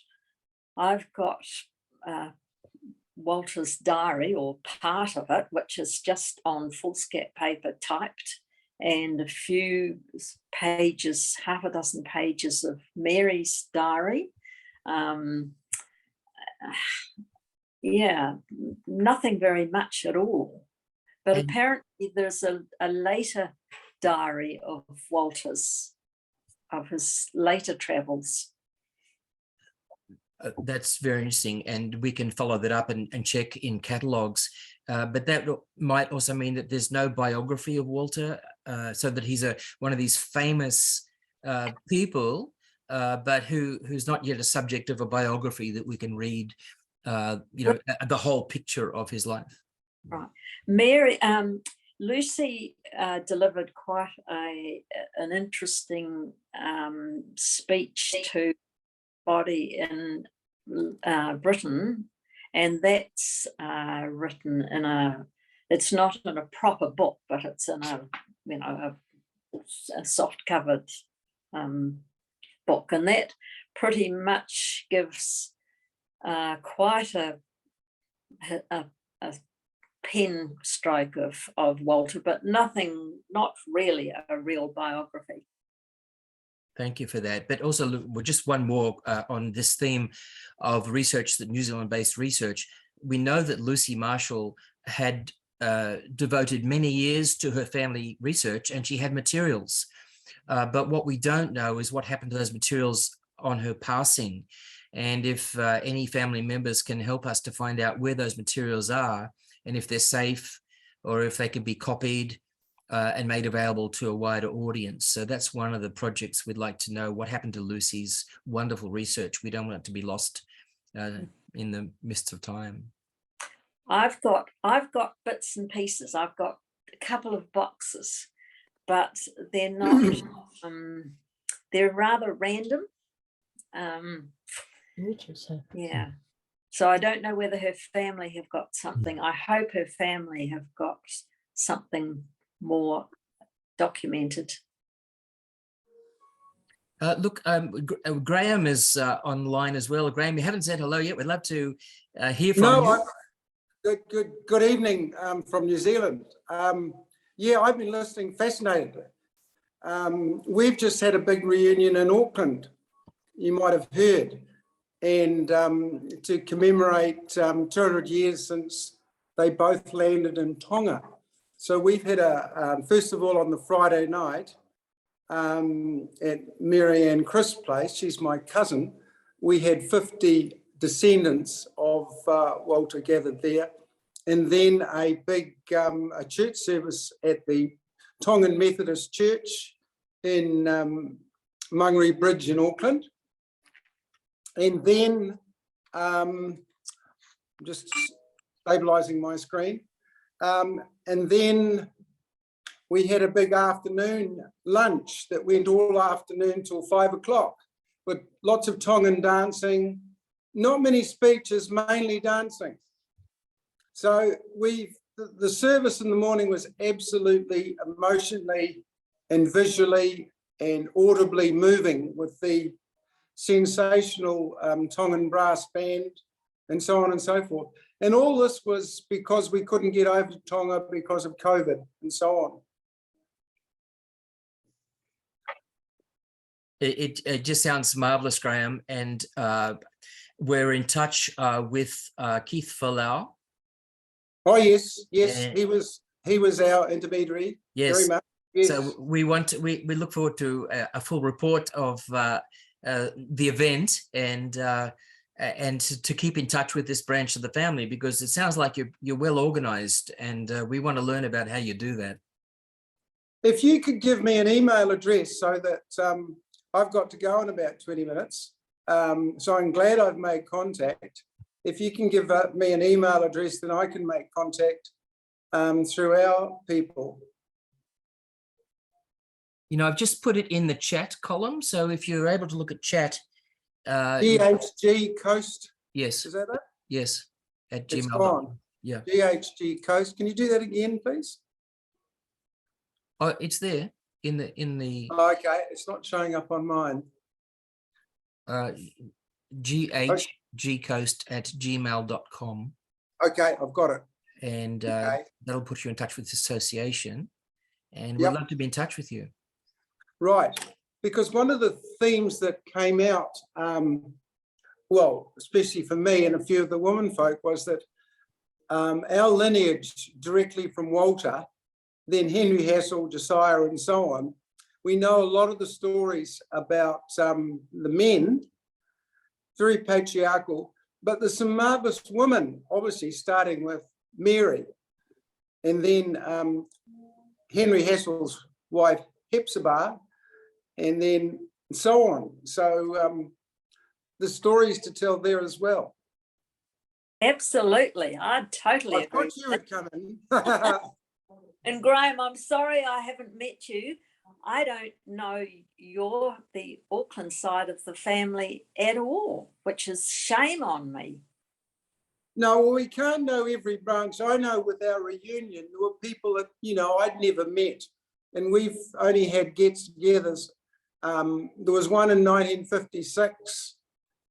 Walter's diary, or part of it, which is just on foolscap paper typed, and a few pages, half a dozen pages of Mary's diary. Yeah, nothing very much at all. But apparently there's a later diary of Walter's, of his later travels.
That's very interesting, and we can follow that up and check in catalogues. But that might also mean that there's no biography of Walter, so that he's one of these famous people, but who's not yet a subject of a biography that we can read, you know, the whole picture of his life.
Right. Mary, Lucy delivered quite an interesting speech to body in Britain, and that's written in it's not in a proper book, but it's in a soft covered book, and that pretty much gives quite a pen stroke of Walter, but not really a real biography.
Thank you for that. But also, just one more on this theme of research, that New Zealand-based research. We know that Lucy Marshall had devoted many years to her family research, and she had materials. But what we don't know is what happened to those materials on her passing. And if any family members can help us to find out where those materials are, and if they're safe, or if they could be copied and made available to a wider audience. So that's one of the projects we'd like to know, what happened to Lucy's wonderful research. We don't want it to be lost in the midst of time.
I've got bits and pieces. I've got a couple of boxes, but they're not, they're rather random. Yeah. So I don't know whether her family have got something. I hope her family have got something more documented.
Look, Graham is online as well. Graham, you haven't said hello yet. We'd love to hear from you.
Good evening from New Zealand. Yeah, I've been listening, fascinated. We've just had a big reunion in Auckland, you might have heard, and to commemorate 200 years since they both landed in Tonga. So we've had first of all on the Friday night at Mary Ann Chris' place, she's my cousin, we had 50 descendants of Walter gathered there, and then a big a church service at the Tongan Methodist Church in Mangere Bridge in Auckland. And then, I'm just stabilising my screen, and then we had a big afternoon lunch that went all afternoon till 5 o'clock with lots of Tongan dancing, not many speeches, mainly dancing. So the service in the morning was absolutely emotionally and visually and audibly moving with the sensational Tongan brass band and so on and so forth. And all this was because we couldn't get over to Tonga because of COVID and so on.
It just sounds marvelous, Graham. And we're in touch with Keith Falau.
Oh yes, he was our intermediary.
Yes.
Very much. Yes.
So we look forward to a full report of the event and to keep in touch with this branch of the family, because it sounds like you're well organized, and we want to learn about how you do that.
If you could give me an email address so that I've got to go in about 20 minutes. So I'm glad I've made contact. If you can give me an email address, then I can make contact through our people.
You know, I've just put it in the chat column. So if you're able to look at chat.
DHG Coast.
Yes.
Is that it?
Yes. At
It's
gmail.
gone.
Yeah.
DHG Coast. Can you do that again, please?
Oh, it's there in the.
Oh, okay, it's not showing up on mine.
ghgcoast@gmail.com.
Okay, I've got it.
And
Okay.
that'll put you in touch with the association, and
Yep.
we'd love to be in touch with you.
Right, because one of the themes that came out, well, especially for me and a few of the women folk, was that our lineage directly from Walter, then Henry Hassall, Josiah, and so on, we know a lot of the stories about the men, very patriarchal, but there's some marvellous women, obviously starting with Mary, and then Henry Hassall's wife, Hepzibah, and then so on. So the stories to tell there as well.
Absolutely, I totally
I
agree.
thought you would come in.
And Graham, I'm sorry I haven't met you. I don't know the Auckland side of the family at all, which is shame on me.
No, well, we can't know every branch. I know with our reunion, there were people that, you know, I'd never met, and we've only had gets-togethers. There was one in 1956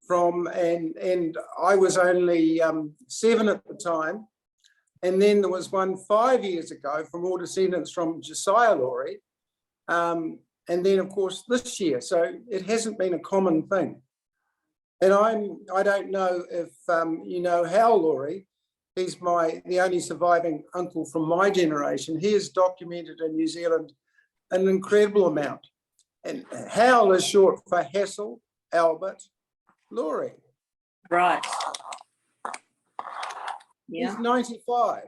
and I was only 7 at the time. And then there was one 5 years ago from all descendants from Josiah Lawry. And then, of course, this year. So it hasn't been a common thing. And I don't know if you know Hal Lawry. He's the only surviving uncle from my generation. He is documented in New Zealand an incredible amount. And Hal is short for Hassall, Albert, Lawry.
Right. Yeah.
He's 95.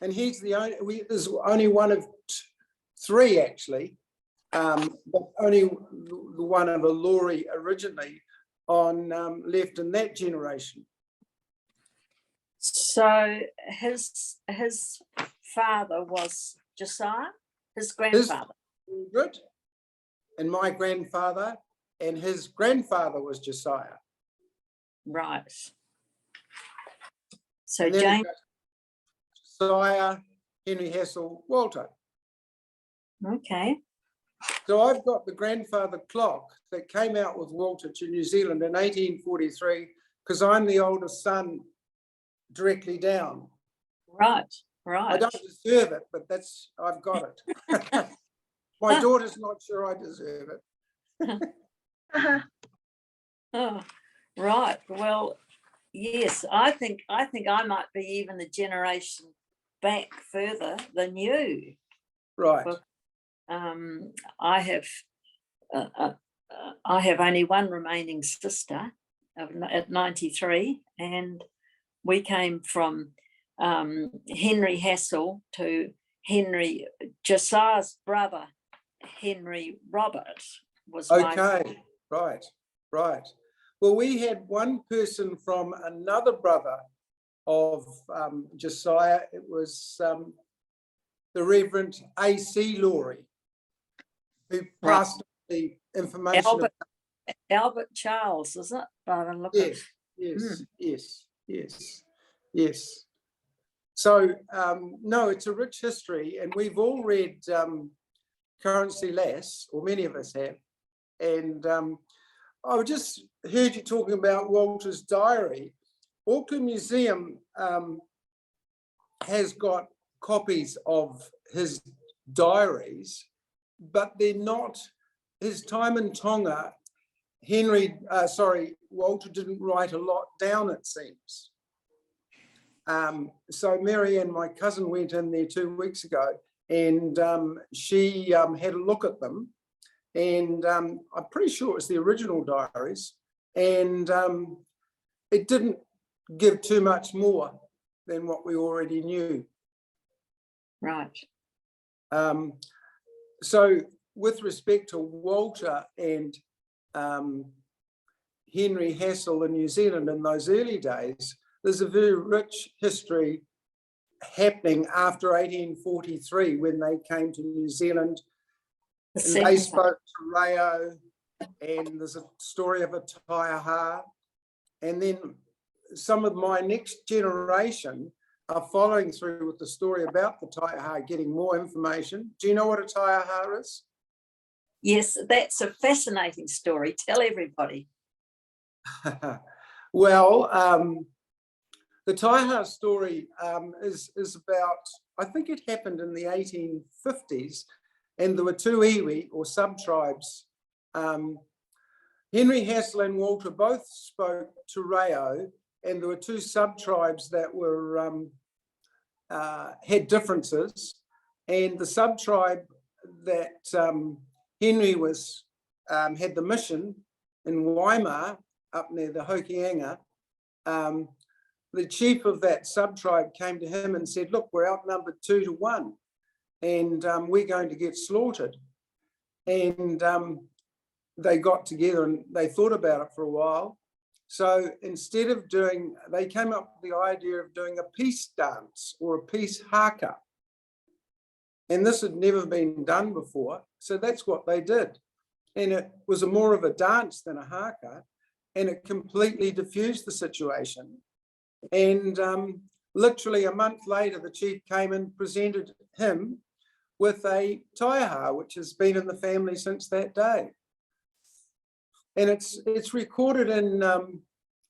And he's there's only one of 3 actually, but only the one of a Lawry originally on left in that generation.
So his father was Josiah, his grandfather.
Good. And my grandfather and his grandfather was Josiah.
Right. So James.
Josiah, Henry Hassall, Walter.
Okay.
So I've got the grandfather clock that came out with Walter to New Zealand in 1843, because I'm the oldest son directly down.
Right, right.
I don't deserve it, but I've got it. My daughter's not sure I deserve it.
Oh, right. Well, yes, I think I might be even a generation back further than you.
Right.
But, I have only one remaining sister at 93, and we came from Henry Hassall to Josiah's brother, Henry Robert was
okay. Right. Well, we had one person from another brother of Josiah. It was the Reverend A.C. Lawry, who passed the information.
Albert Charles, is it?
Yes. So, no, it's a rich history, and we've all read Currency Lass, or many of us have. And I just heard you talking about Walter's diary. Auckland Museum has got copies of his diaries, but they're not his time in Tonga. Walter didn't write a lot down, it seems. So Mary and my cousin went in there 2 weeks ago, and she had a look at them, and I'm pretty sure it was the original diaries, and it didn't give too much more than what we already knew.
Right.
So with respect to Walter and Henry Hassall in New Zealand in those early days, there's a very rich history happening after 1843 when they came to New Zealand. And they spoke to Reo, and there's a story of a taiaha. And then some of my next generation are following through with the story about the taiaha, getting more information. Do you know what a taiaha is?
Yes, that's a fascinating story. Tell everybody.
Well, the taiaha story is about, I think it happened in the 1850s, and there were 2 iwi, or sub-tribes. Henry Hassall and Walter both spoke to Reo, and there were 2 sub-tribes that were had differences. And the sub-tribe that Henry was had the mission in Waima, up near the Hokianga, the chief of that sub-tribe came to him and said, look, we're outnumbered 2 to 1, and we're going to get slaughtered. And they got together and they thought about it for a while. So instead of they came up with the idea of doing a peace dance or a peace haka. And this had never been done before. So that's what they did. And it was more of a dance than a haka. And it completely diffused the situation. And literally a month later, the chief came and presented him with a taiaha, which has been in the family since that day. And it's recorded in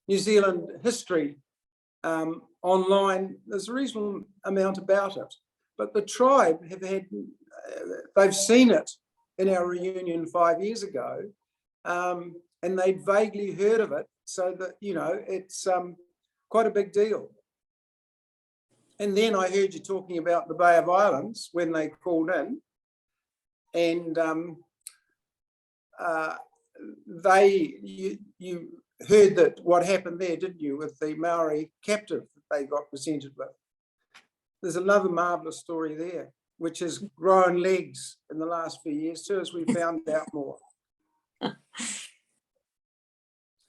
New Zealand history online. There's a reasonable amount about it. But the tribe have had, they've seen it in our reunion 5 years ago, and they'd vaguely heard of it. So that, you know, it's quite a big deal. And then I heard you talking about the Bay of Islands when they called in, and you heard that what happened there, didn't you, with the Maori captive that they got presented with? There's another marvellous story there, which has grown legs in the last few years too, as we found out more.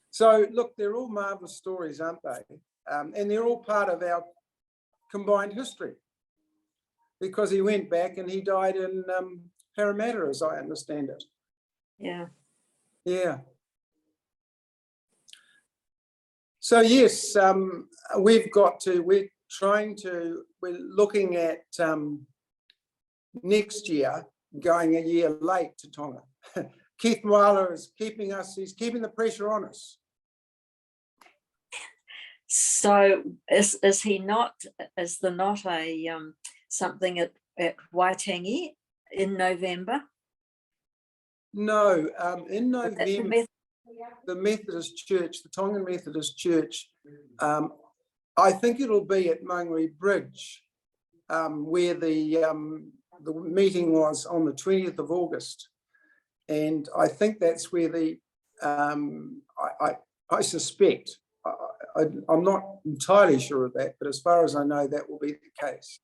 So look, they're all marvellous stories, aren't they? And they're all part of our combined history, because he went back and he died in Parramatta, as I understand it.
Yeah.
Yeah. So yes, we're looking at next year going a year late to Tonga. Keith Weiler is he's keeping the pressure on us.
So is there not a something at Waitangi in November?
No, in November, the Methodist Church, the Tongan Methodist Church, I think it'll be at Mangere Bridge, where the meeting was on the 20th of August. And I think that's where I suspect, I'm not entirely sure of that, but as far as I know, that will be the case.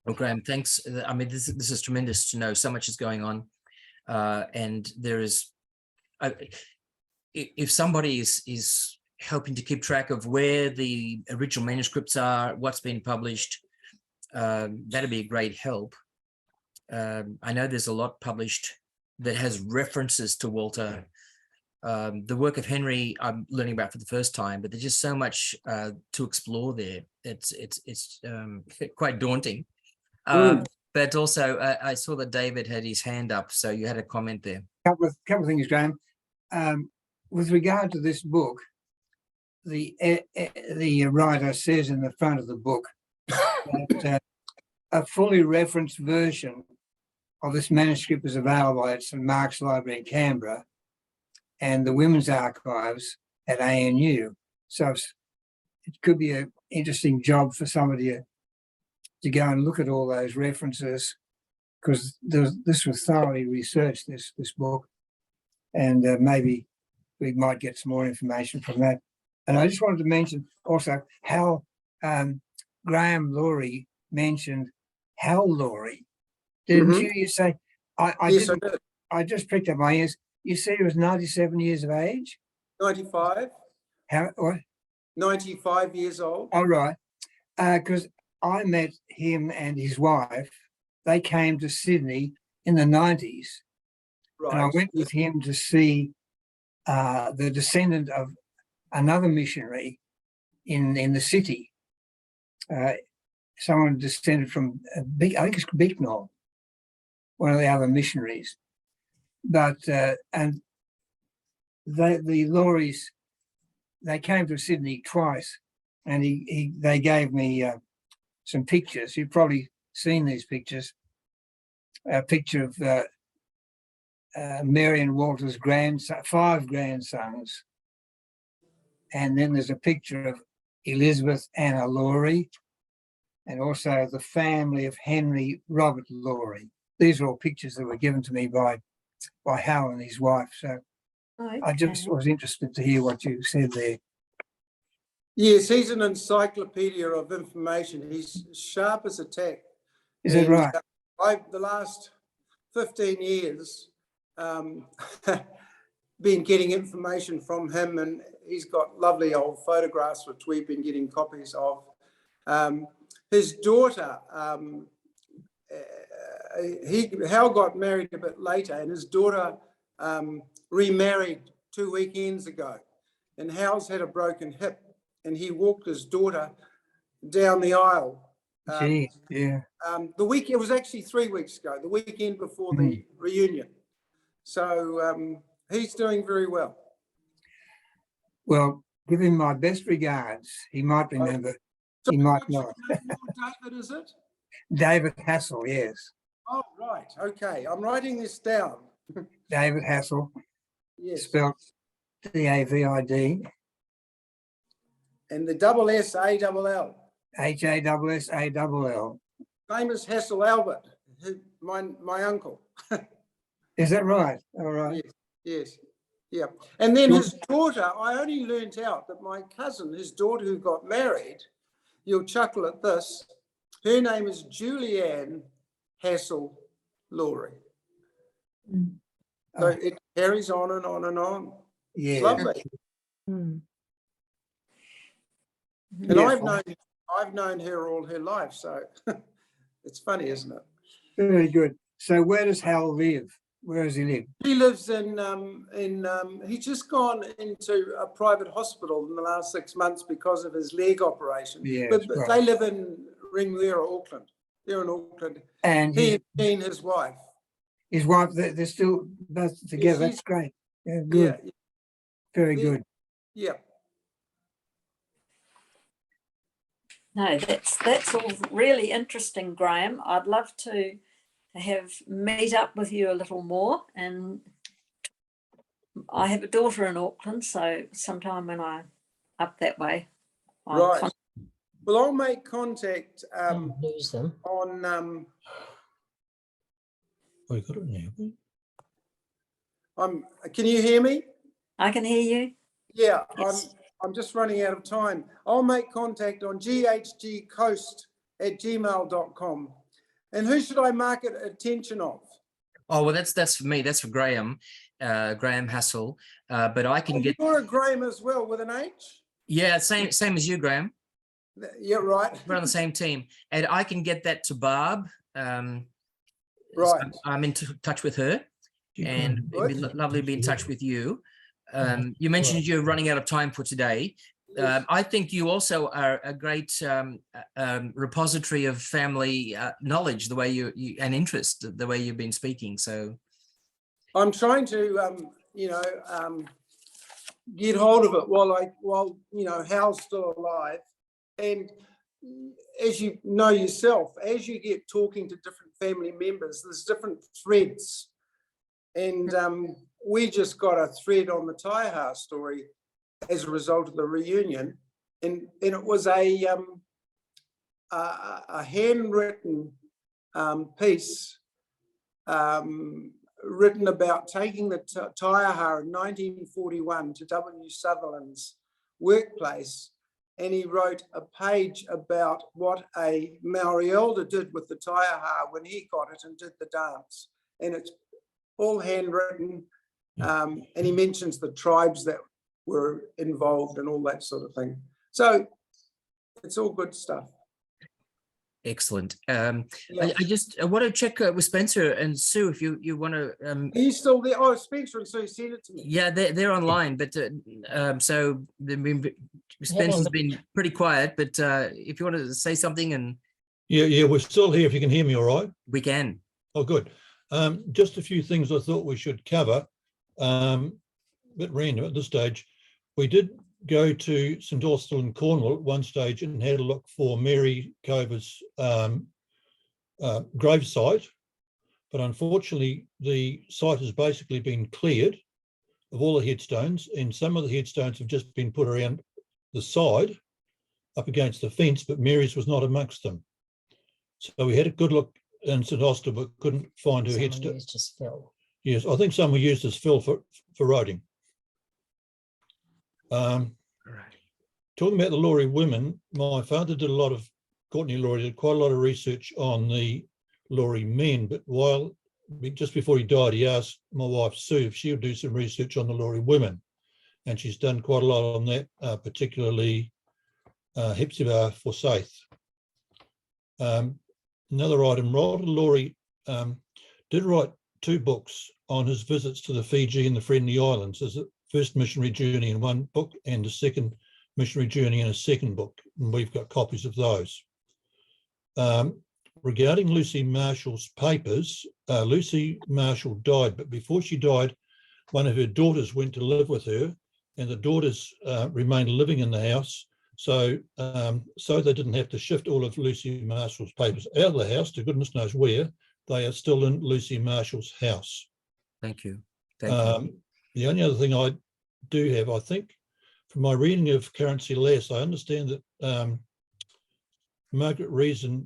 Well, Graham, thanks. I mean, this is tremendous to know. So much is going on, and there is. If somebody is helping to keep track of where the original manuscripts are, what's been published, that'd be a great help. I know there's a lot published that has references to Walter. The work of Henry, I'm learning about for the first time, but there's just so much to explore there. It's quite daunting. But also, I saw that David had his hand up, so you had a comment there.
Couple of things, Graham. With regard to this book, the writer says in the front of the book that a fully referenced version of this manuscript is available at St Mark's Library in Canberra and the Women's Archives at ANU. So it could be an interesting job for somebody to go and look at all those references, because this was thoroughly researched, this book, and maybe we might get some more information from that. And I just wanted to mention also how Graham Lawry mentioned Hal Lawry. Didn't you? You say,
Yes, I did.
I just pricked up my ears. You said he was 97 years of age?
95.
How? What?
95 years old.
All right. Because I met him and his wife. They came to Sydney in the 90s.
Right.
And I went with him to see the descendant of another missionary in the city. Someone descended from, I think it's Bicknell, one of the other missionaries. But, and the Lawrys, they came to Sydney twice, and they gave me some pictures. You've probably seen these pictures. A picture of Mary and Walter's grandson, 5 grandsons. And then there's a picture of Elizabeth Anna Lawry, and also the family of Henry Robert Lawry. These are all pictures that were given to me by Hal and his wife. So
Okay.
I just was interested to hear what you said there.
Yes, he's an encyclopedia of information. He's sharp as a tack.
Is that right?
I've the last 15 years been getting information from him, and he's got lovely old photographs which we've been getting copies of. His daughter, Hal got married a bit later, and his daughter remarried 2 weekends ago. And Hal's had a broken hip, and he walked his daughter down the aisle.
Gee, yeah.
It was actually 3 weeks ago, the weekend before the reunion. So he's doing very well.
Well, give him my best regards. He might remember. He might
What's your
not.
name, David, is it?
David Hassall, yes.
Oh, right. Okay. I'm writing this down.
David Hassall,
Yes.
spelled D-A-V-I-D.
And the double S-A-double-L.
H-A-S-S-A-L-L.
Famous Hassall Albert, my uncle.
Is that right? All right.
Yes. Yeah. And then his daughter, I only learnt out that my cousin, his daughter who got married, you'll chuckle at this, her name is Julianne Hassall Lawry. So it carries on and on and on.
Yeah.
It's lovely.
Mm.
And
Yeah.
I've known her all her life, so it's funny, isn't it?
Very good. So where does Hal live? Where does he live?
He lives he's just gone into a private hospital in the last 6 months because of his leg operation.
Yes,
but
right.
they live in Ringwera, Auckland. They're in Auckland.
And
He and his wife.
his wife, they're still both together.
Yes,
That's great. Yeah, good.
Yeah,
Very
yeah.
good.
Yeah.
No, that's all really interesting, Graham. I'd love to meet up with you a little more. And I have a daughter in Auckland, so sometime when I'm up that way,
Right. Well, I'll make contact
Lose them.
on.
Oh, you got it now.
Can you hear me?
I can hear you.
Yeah,
Yes.
I'm just running out of time. I'll make contact on ghgcoast@gmail.com. And who should I mark it attention of?
Oh, well, that's for me. That's for Graham, Graham Hassall. But I can get,
You're a Graham as well with an H?
yeah, same as you, Graham.
Yeah, right.
We're on the same team, and I can get that to Barb.
Right.
So I'm in touch with her, and it'd be
Good.
lovely to be in touch with you. You mentioned you're running out of time for today. I think you also are a great repository of family knowledge, the way you and interest, the way you've been speaking. So
I'm trying to, get hold of it while Hal's still alive. And as you know yourself, as you get talking to different family members, there's different threads. And we just got a thread on the Taiha story as a result of the reunion, and it was a handwritten piece written about taking the Taiaha in 1941 to W. Sutherland's workplace, and he wrote a page about what a Maori elder did with the Taiaha when he got it and did the dance, and it's all handwritten, and he mentions the tribes that were involved and all that sort of thing. So it's all good stuff.
excellent.
Yeah.
I want to check with Spencer and Sue if you want to.
He's still there. Oh, Spencer and Sue sent it to me.
Yeah, they're online, but so Spencer's been pretty quiet. But if you want to say something, and
Yeah, we're still here. If you can hear me, all right.
we can.
Oh, good. Just a few things I thought we should cover. Bit random at this stage. We did go to St Austell in Cornwall at one stage and had a look for Mary Cover's gravesite, but unfortunately the site has basically been cleared of all the headstones, and some of the headstones have just been put around the side up against the fence, but Mary's was not amongst them. So we had a good look in St Austell, but couldn't find her headstone.
Used as fill.
Yes, I think some were used as fill for roading. Talking about the Lawry women, my father did Courtney Lawry did quite a lot of research on the Lawry men, but just before he died, he asked my wife Sue if she would do some research on the Lawry women, and she's done quite a lot on that, particularly Hepzibah Forsyth. Another item, Lawry did write 2 books on his visits to the Fiji and the Friendly Islands. There's a first missionary journey in one book and a second missionary journey in a second book, and we've got copies of those. Regarding Lucy Marshall's papers, Lucy Marshall died, but before she died, one of her daughters went to live with her, and the daughters remained living in the house. So they didn't have to shift all of Lucy Marshall's papers out of the house to goodness knows where. They are still in Lucy Marshall's house.
Thank you. Thank you.
The only other thing I do have, I think, from my reading of Currency Lass, I understand that Margaret Reason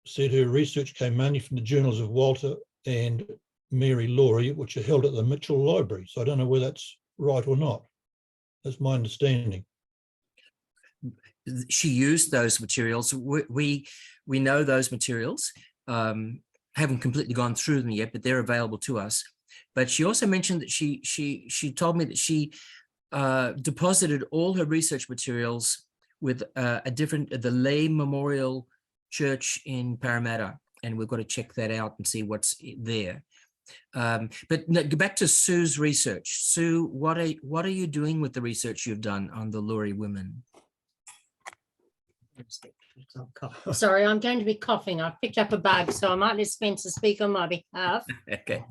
said her research came mainly from the journals of Walter and Mary Lawry, which are held at the Mitchell Library. So I don't know whether that's right or not. That's my understanding.
She used those materials. We know those materials. Haven't completely gone through them yet, but they're available to us. But she also mentioned that she told me that she deposited all her research materials with the Lay Memorial Church in Parramatta, and we've got to check that out and see what's there. But no, go back to Sue's research. Sue, what are you doing with the research you've done on the Lawry women?
Sorry, I'm going to be coughing. I've picked up a bug, so I might let Spencer speak on my behalf.
Okay.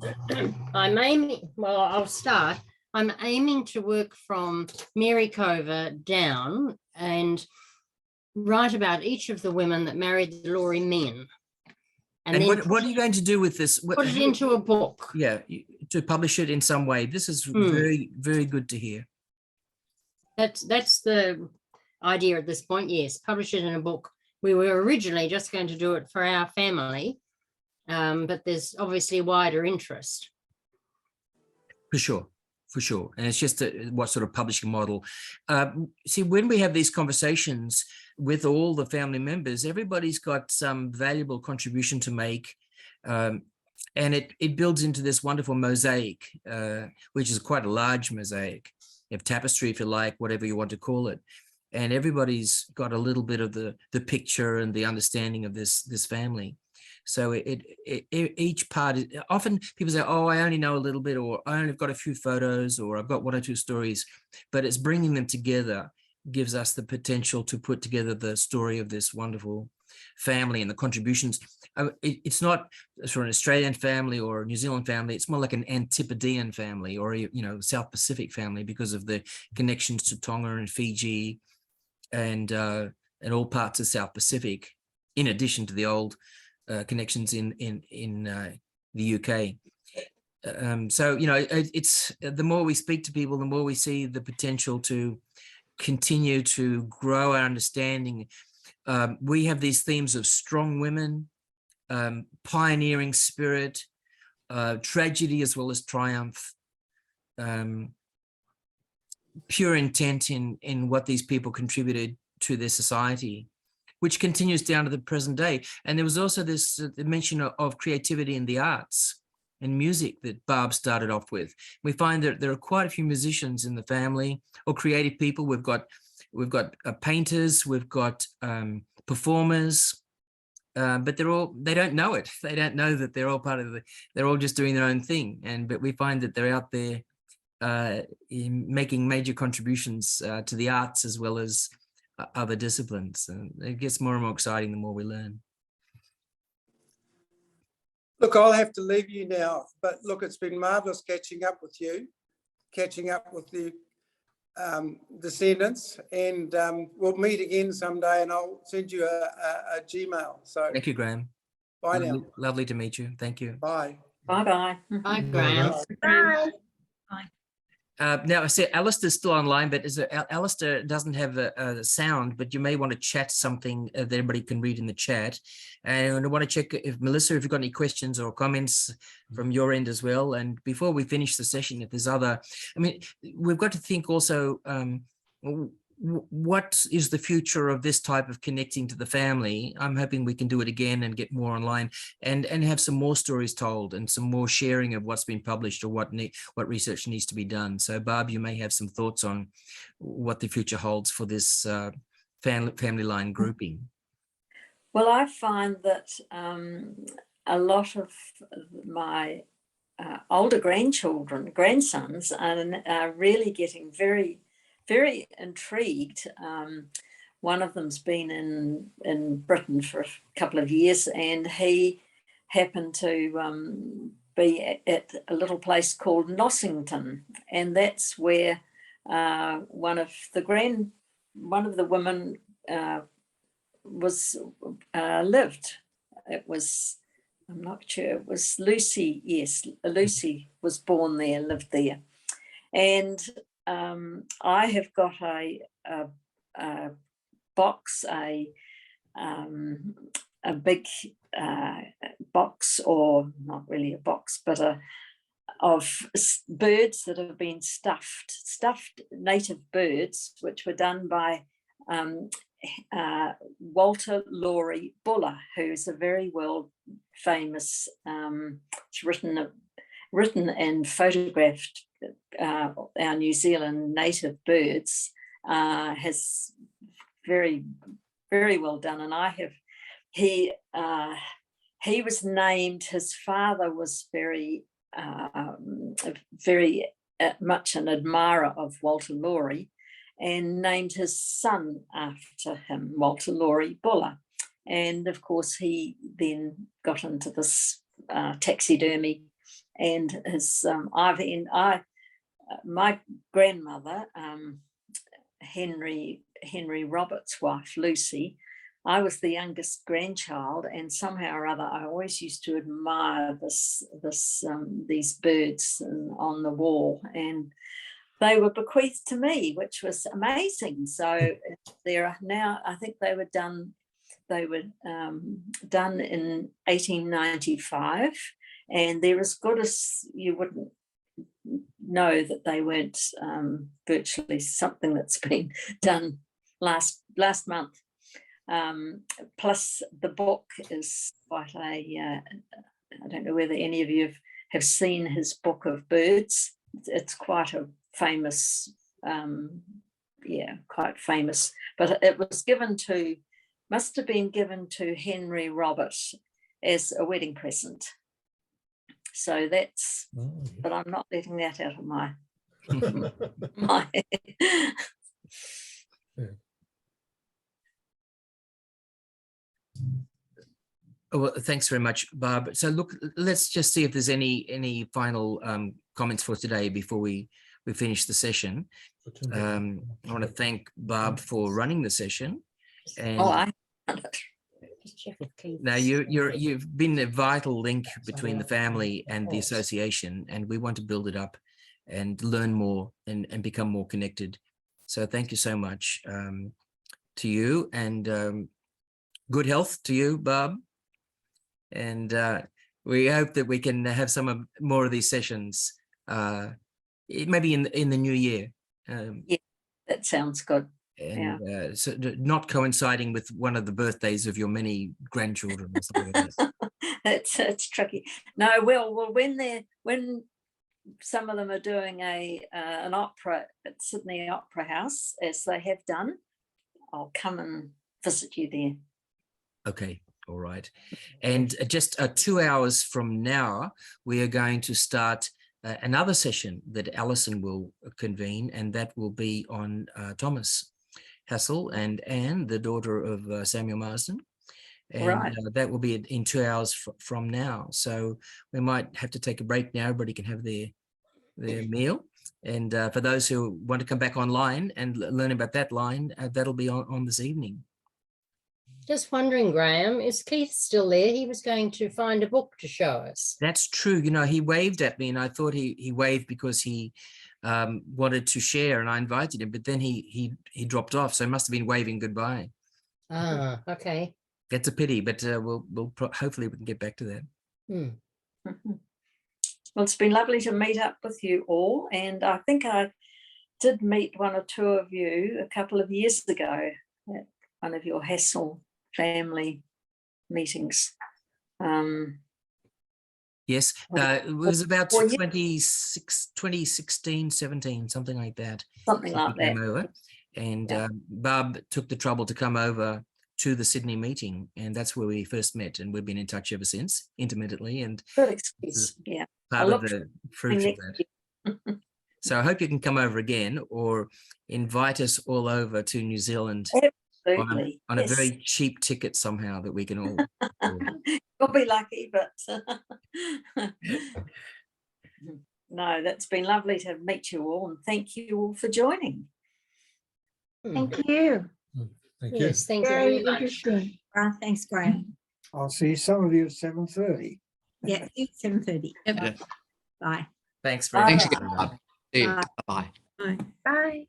I'm aiming, well, I'll start. I'm aiming to work from Mary Cover down and write about each of the women that married the Lawry men.
And then what are you going to do with this?
Put it into a book.
Yeah, to publish it in some way. This is very, very good to hear.
That's the idea at this point, yes, publish it in a book. We were originally just going to do it for our family, but there's obviously wider interest.
For sure. For sure. And it's just what sort of publishing model. See, when we have these conversations with all the family members, everybody's got some valuable contribution to make. And it builds into this wonderful mosaic, which is quite a large mosaic, of tapestry, if you like, whatever you want to call it. And everybody's got a little bit of the picture and the understanding of this family. So each part, often people say, oh, I only know a little bit, or I only have got a few photos, or I've got 1 or 2 stories, but it's bringing them together gives us the potential to put together the story of this wonderful family and the contributions. It's not for an Australian family or a New Zealand family. It's more like an Antipodean family, or, South Pacific family, because of the connections to Tonga and Fiji and all parts of South Pacific, in addition to the old connections in the UK. So, it's the more we speak to people, the more we see the potential to continue to grow our understanding. We have these themes of strong women, pioneering spirit, tragedy as well as triumph, pure intent in what these people contributed to their society, which continues down to the present day. And there was also this mention of creativity in the arts and music that Barb started off with. We find that there are quite a few musicians in the family, or creative people. We've got painters, we've got performers, but they don't know it. They don't know that they're all part of they're all just doing their own thing. But we find that they're out there making major contributions to the arts as well as other disciplines. And it gets more and more exciting the more we learn.
Look, I'll have to leave you now, but look, it's been marvellous catching up with you, catching up with the descendants, and we'll meet again someday, and I'll send you a Gmail. So
thank you, Graham.
Bye now.
Lovely to meet you. Thank you.
Bye.
Bye-bye.
Bye, Graham.
Bye.
Now, I see Alistair's still online, but Alistair doesn't have a sound, but you may want to chat something that everybody can read in the chat. And I want to check if, Melissa, if you've got any questions or comments from your end as well. And before we finish the session, if there's we've got to think also, what is the future of this type of connecting to the family? I'm hoping we can do it again and get more online and have some more stories told and some more sharing of what's been published or what research needs to be done. So Barb, you may have some thoughts on what the future holds for this family line grouping.
Well, I find that a lot of my older grandsons are really getting very, very intrigued. One of them's been in Britain for a couple of years, and he happened to be at a little place called Nossington, and that's where one of the women was lived. It was, I'm not sure, it was Lucy. Yes, Lucy was born there, lived there, and I have got a box, a big box, or not really a box, but of birds that have been stuffed native birds, which were done by Walter Lawry Buller, who's a very world famous. She's written and photographed our New Zealand native birds. Has very, very well done, and he was named. His father was very much an admirer of Walter Lawry, and named his son after him, Walter Lawry Buller. And of course, he then got into this taxidermy, and his my grandmother, Henry Roberts' wife, Lucy, I was the youngest grandchild, and somehow or other, I always used to admire these birds on the wall, and they were bequeathed to me, which was amazing. So there are now, I think they were done in 1895, and they're as good as you wouldn't know that they weren't virtually something that's been done last month. Plus the book is quite I don't know whether any of you have seen his book of birds. It's quite a famous, quite famous, but it was must have been given to Henry Roberts as a wedding present. So that's, but I'm not letting that out of my
Well, thanks very much, Barb. So look, let's just see if there's any final comments for today before we finish the session. I want to thank Barb for running the session. And now you've been a vital link between the family and the association, and we want to build it up and learn more and become more connected. So thank you so much to you, and good health to you, Barb. And we hope that we can have some more of these sessions, maybe in the new year.
Yeah, that sounds good.
And so not coinciding with one of the birthdays of your many grandchildren or something like that.
It's tricky. No, well, when some of them are doing an opera at Sydney Opera House, as they have done, I'll come and visit you there.
Okay. All right. And just 2 hours from now, we are going to start another session that Alison will convene, and that will be on Thomas Hassall and Anne, the daughter of Samuel Marsden. And that will be in 2 hours from now. So we might have to take a break now. Everybody can have their meal. And for those who want to come back online and learn about that line, that'll be on this evening.
Just wondering, Graham, is Keith still there? He was going to find a book to show us.
That's true. You know, he waved at me, and I thought he waved because he wanted to share, and I invited him, but then he dropped off. So he must have been waving goodbye.
Ah, okay.
That's a pity, but we'll hopefully we can get back to that.
Well, it's been lovely to meet up with you all, and I think I did meet one or two of you a couple of years ago at one of your Hassall family meetings.
Yes, it was about 2016, 17, something like that.
Something like that.
Over, and Barb took the trouble to come over to the Sydney meeting, and that's where we first met, and we've been in touch ever since, intermittently, and
Good excuse. Yeah.
part of
look
the fruit of
next
that. So I hope you can come over again, or invite us all over to New Zealand
Absolutely.
on a
yes.
very cheap ticket somehow that we can all.
You'll be lucky, but no, that's been lovely to meet you all, and thank you all for joining.
Thank you.
Thank you.
Yes, thank you
Very
very much.
interesting.
Thanks, Graham.
I'll see some of you at 7:30.
Yeah, it's 7:30.
Yeah.
Bye.
Thanks very
Thanks
much.
again. Bob. See you.
Bye.
Bye.
Bye.
Bye.